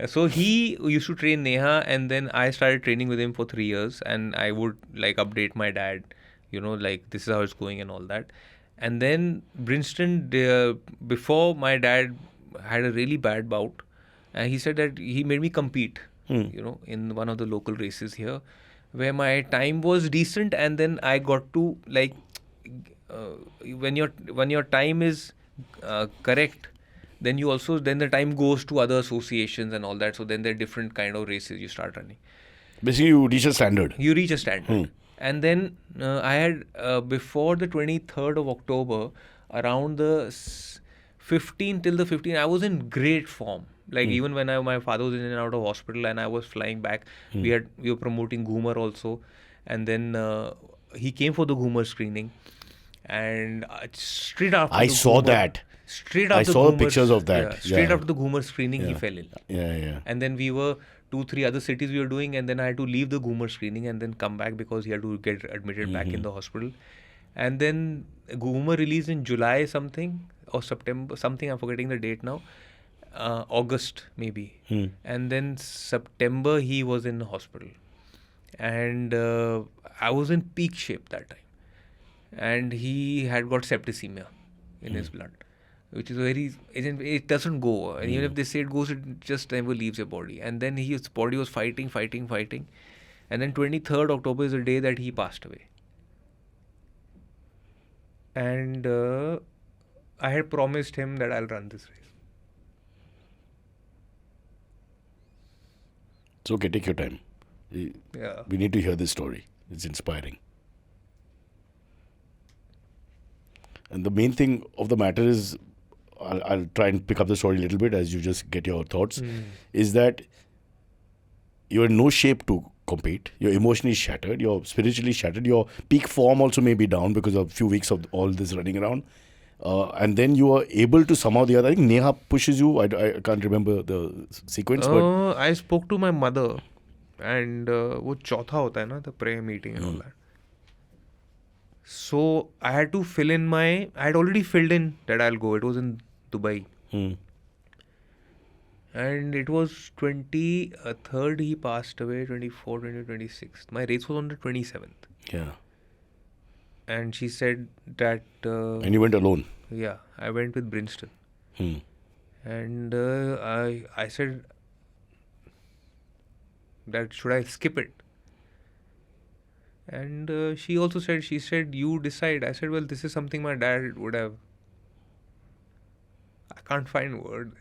so he used to train Neha, and then I started training with him for 3 years, and I would update my dad, this is how it's going and all that. And then Brinston, before my dad had a really bad bout, he said that he made me compete, in one of the local races here, where my time was decent, and then I got to when your time is correct, then the time goes to other associations and all that. So then there are different kind of races you start running. Basically, you reach a standard. And then I had, before the 23rd of October, around the 15th till the 15th, I was in great form. Even when my father was in and out of hospital and I was flying back, we were promoting Ghumar also. And then he came for the Ghumar screening. And straight after I saw that. I saw pictures of that. Straight after the Ghumar screening, he fell ill. Yeah. And then we were 2-3 other cities we were doing, and then I had to leave the Ghumar screening and then come back because he had to get admitted back in the hospital. And then Ghumar released in July something or September something, I'm forgetting the date now. August maybe. And then September he was in the hospital. And I was in peak shape that time. And he had got septicemia in his blood, which is it doesn't go. And even if they say it goes, it just never leaves your body. And then his body was fighting. And then 23rd October is the day that he passed away. And I had promised him that I'll run this race. It's okay, take your time. Yeah. We need to hear this story. It's inspiring. And the main thing of the matter is, I'll try and pick up the story a little bit as you just get your thoughts, is that you're in no shape to compete. You're emotionally shattered. You're spiritually shattered. Your peak form also may be down because of a few weeks of all this running around. And then you are able to somehow the other. I think Neha pushes you. I can't remember the sequence. But I spoke to my mother, and वो चौथा होता है ना, the prayer meeting and all that. So I had to fill in I had already filled in that I'll go. It was in Dubai. And it was 23rd he passed away, 24, 26th. My race was on the 27th. Yeah. And she said that... and you went alone? Yeah, I went with Brinston. And I said... that should I skip it? And she also said, you decide. I said, well, this is something my dad would have. I can't find word.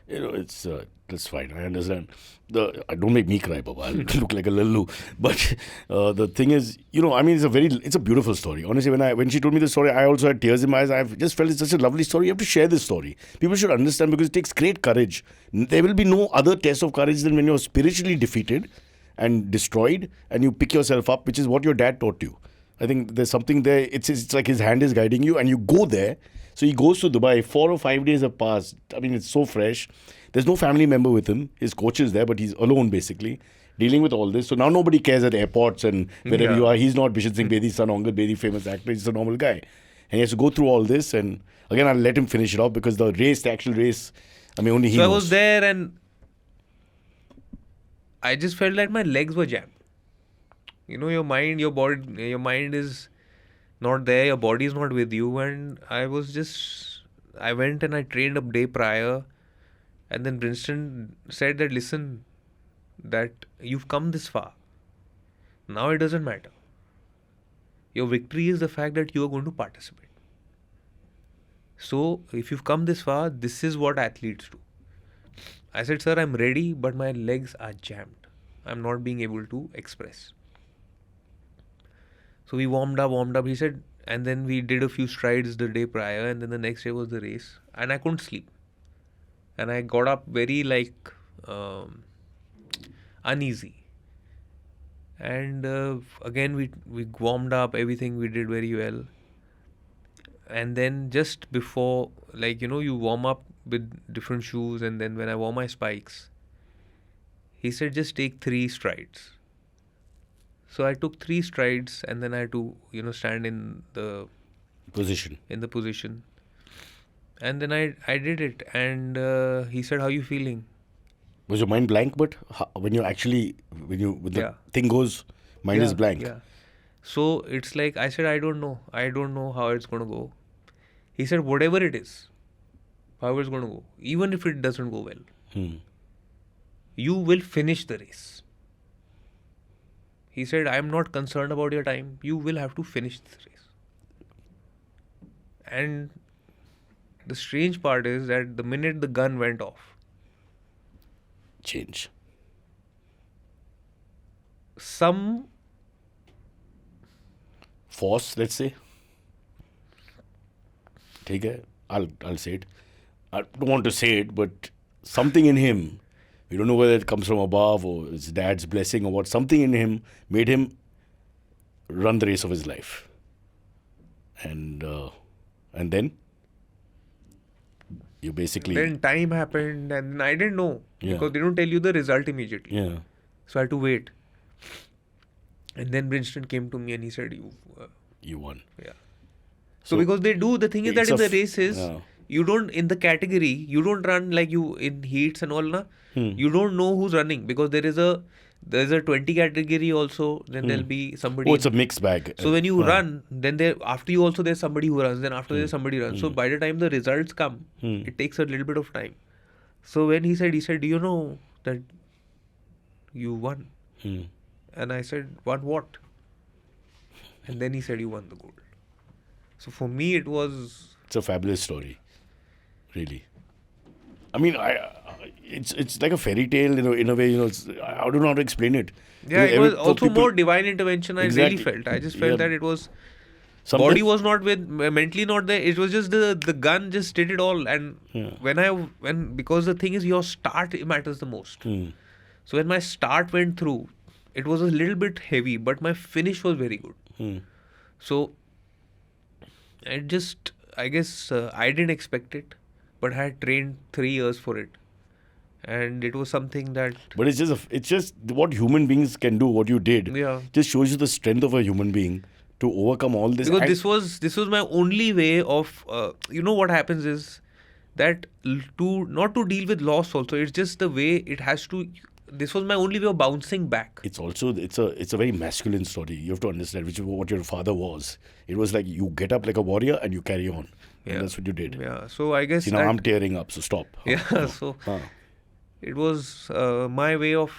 It's that's fine. I understand. Don't make me cry, Baba. I'll look like a lallu. But the thing is, it's a beautiful story. Honestly, when she told me the story, I also had tears in my eyes. I just felt it's such a lovely story. You have to share this story. People should understand because it takes great courage. There will be no other test of courage than when you're spiritually defeated and destroyed, and you pick yourself up, which is what your dad taught you. I think there's something there. It's like his hand is guiding you, and you go there. So he goes to Dubai. 4 or 5 days have passed. I mean, it's so fresh. There's no family member with him. His coach is there, but he's alone, basically, dealing with all this. So now nobody cares at airports and wherever you are. He's not Bishan Singh Bedi's son, Angad Bedi, famous actor. He's a normal guy. And he has to go through all this. And again, I'll let him finish it off because the actual race, only he knows. I was there and I just felt like my legs were jammed. Your mind is not there, your body is not with you. And I went and I trained a day prior. And then Princeton said that, listen, that you've come this far. Now it doesn't matter. Your victory is the fact that you are going to participate. So if you've come this far, this is what athletes do. I said, sir, I'm ready, but my legs are jammed. I'm not being able to express. So we warmed up. He said, and then we did a few strides the day prior, and then the next day was the race. And I couldn't sleep. And I got up very uneasy. And again, we warmed up, everything we did very well. And then just before, you warm up with different shoes, and then when I wore my spikes, he said, just take 3 strides. So I took 3 strides, and then I had to, stand in the position. And then I did it. And he said, how are you feeling? Was your mind blank? But when the thing goes, mind is blank. Yeah. So it's like, I said, I don't know. I don't know how it's going to go. He said, whatever it is, however it's going to go, even if it doesn't go well, you will finish the race. He said, I am not concerned about your time. You will have to finish this race. And the strange part is that the minute the gun went off, change. Some force, let's say. Take it. I'll say it. I don't want to say it, but something in him, we don't know whether it comes from above or his dad's blessing or what, something in him made him run the race of his life. And then you basically... Then time happened and I didn't know because they don't tell you the result immediately. Yeah. So I had to wait. And then Princeton came to me and he said, you won. Yeah. So because they do, the thing is that in the races, you don't, in the category, you don't run like you in heats and all, na? You don't know who's running because there's a 20 category also, then there'll be somebody. Oh, it's a mixed bag. So when you run, then after you also there's somebody who runs, then after there's somebody runs. So by the time the results come, it takes a little bit of time. So when he said, do you know that you won? And I said, won what? And then he said, you won the gold. So for me, it's a fabulous story, really. I mean, it's like a fairy tale, in a way. I don't know how to explain it. Yeah, it was also more divine intervention. I really felt. I just felt that it was. Body was not mentally not there. It was just the gun just did it all. And because the thing is, your start matters the most. So when my start went through, it was a little bit heavy, but my finish was very good. So I guess I didn't expect it, but I had trained 3 years for it. And it was something that... But it's just what human beings can do, what you did. Yeah. Just shows you the strength of a human being to overcome all this. Because this was my only way of... what happens is that not to deal with loss also, it's just the way it has to... This was my only way of bouncing back. It's a very masculine story. You have to understand, which is what your father was. It was like you get up like a warrior and you carry on. Yeah. And that's what you did. Yeah. So I guess I'm tearing up, so stop. Yeah. So it was my way of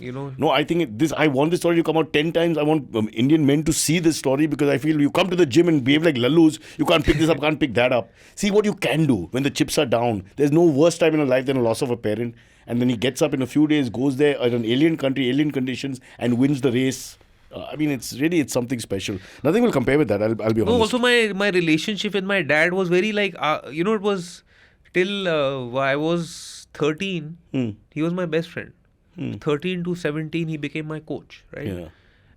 you know. No, I think I want this story to come out 10 times. I want Indian men to see this story, because I feel you come to the gym and behave like lallus. You can't pick this up, can't pick that up. See what you can do when the chips are down. There's no worse time in a life than a loss of a parent. And then he gets up in a few days, goes there in an alien country, alien conditions, and wins the race. I mean, it's something special. Nothing will compare with that. I'll be honest. No, also my relationship with my dad was very like, you know, it was till I was 13, he was my best friend. 13 to 17, he became my coach, right? Yeah.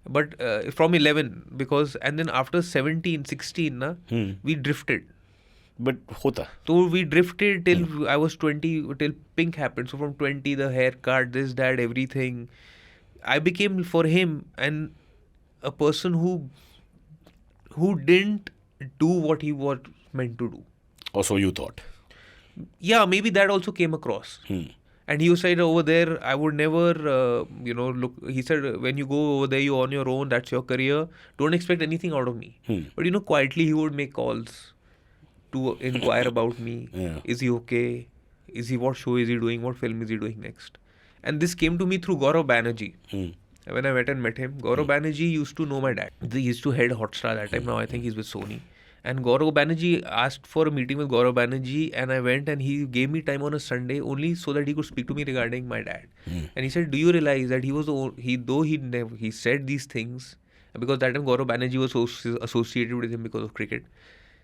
But from 11, because, and then after 17, 16, we drifted. But hota. So we drifted till I was 20, till Pink happened. So from 20, the haircut, this, that, everything. I became for him a person who didn't do what he was meant to do. Or so you thought. Yeah, maybe that also came across. And he said over there, I would never, look. He said, when you go over there, you're on your own. That's your career. Don't expect anything out of me. But quietly he would make calls to inquire about me. Yeah. Is he okay? What show is he doing? What film is he doing next? And this came to me through Gaurav Banerjee. When I met him, Gaurav Banerjee used to know my dad. He used to head Hotstar that time. Now I think he's with Sony. And Gaurav Banerjee asked for a meeting with Gaurav Banerjee, and I went, and he gave me time on a Sunday only so that he could speak to me regarding my dad. And he said, do you realize that he said these things, because that time Gaurav Banerjee was associated with him because of cricket.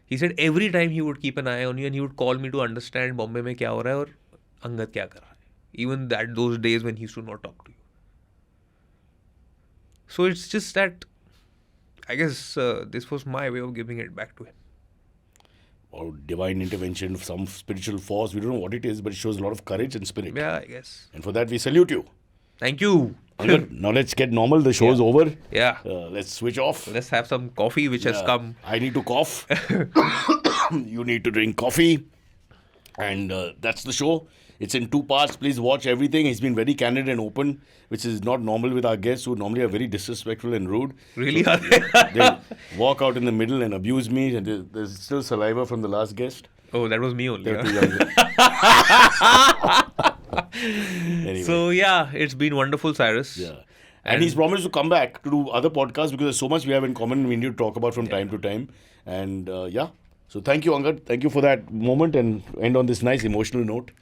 He said every time he would keep an eye on you and he would call me to understand Bombay mein kya ho raha hai aur Angad kya kar raha hai. Even those days when he used to not talk to you. So it's just that, I guess this was my way of giving it back to him. Or divine intervention of some spiritual force. We don't know what it is, but it shows a lot of courage and spirit. Yeah, I guess. And for that, we salute you. Thank you. Now let's get normal. The show's over. Yeah. Let's switch off. Let's have some coffee which has come. I need to cough. You need to drink coffee. And that's the show. It's in 2 parts. Please watch everything. He's been very candid and open, which is not normal with our guests, who normally are very disrespectful and rude. Really? Are they? They'll walk out in the middle and abuse me. And there's still saliva from the last guest. Oh, that was me only. Anyway. So yeah, it's been wonderful, Cyrus. Yeah. And he's promised to come back to do other podcasts, because there's so much we have in common we need to talk about from time to time. And so thank you, Angad. Thank you for that moment, and end on this nice emotional note.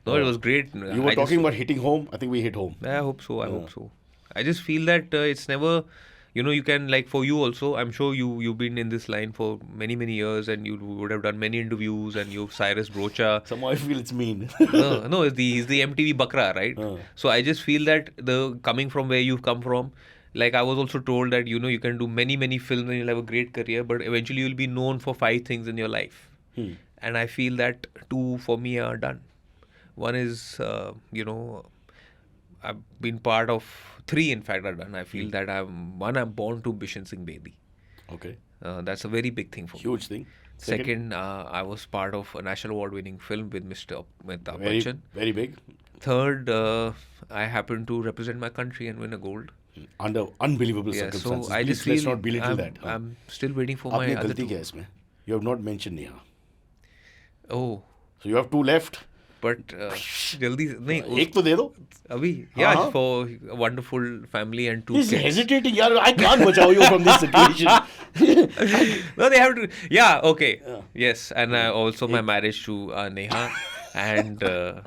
No, it was great. You were talking about hitting home. I think we hit home. I hope so. I hope so. I just feel that it's never, you can, like, for you also, I'm sure you've been in this line for many, many years, and you would have done many interviews, and you've Cyrus Brocha. Somehow I feel it's mean. No, he's the MTV Bakra, right? So I just feel that coming from where you've come from, like I was also told that, you can do many, many films and you'll have a great career, but eventually you'll be known for 5 things in your life. And I feel that 2 for me are done. One is, I've been part of 3, in fact, I've done. I feel that I'm born to Bishan Singh Bedi. Okay. That's a very big thing for me. Huge thing. Second, I was part of a national award-winning film with Mr. Amitabh Bachchan. Very big. Third, I happen to represent my country and win a gold. Under unbelievable circumstances. So I just let's feel not belittle that. I'm still waiting for my other 2. You have not mentioned Neha. Oh. So you have 2 left. But jaldi nahi. Ek to de do. Abhi, yeah, for a wonderful family and 2 He's kids. hesitating. Yaar, I can't bachao you from this situation. No, they have to. Yeah, okay. Yes, and also my marriage to Neha, and for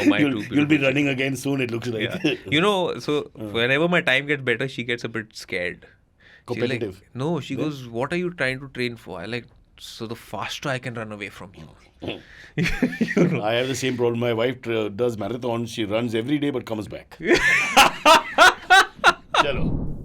my 2 You'll be running again soon, it looks like. Yeah. So whenever my time gets better, she gets a bit scared. Competitive. She's like, no, she goes, what are you trying to train for? I like, so the faster I can run away from you. I have the same problem. My wife does marathons. She runs every day but comes back. Chalo.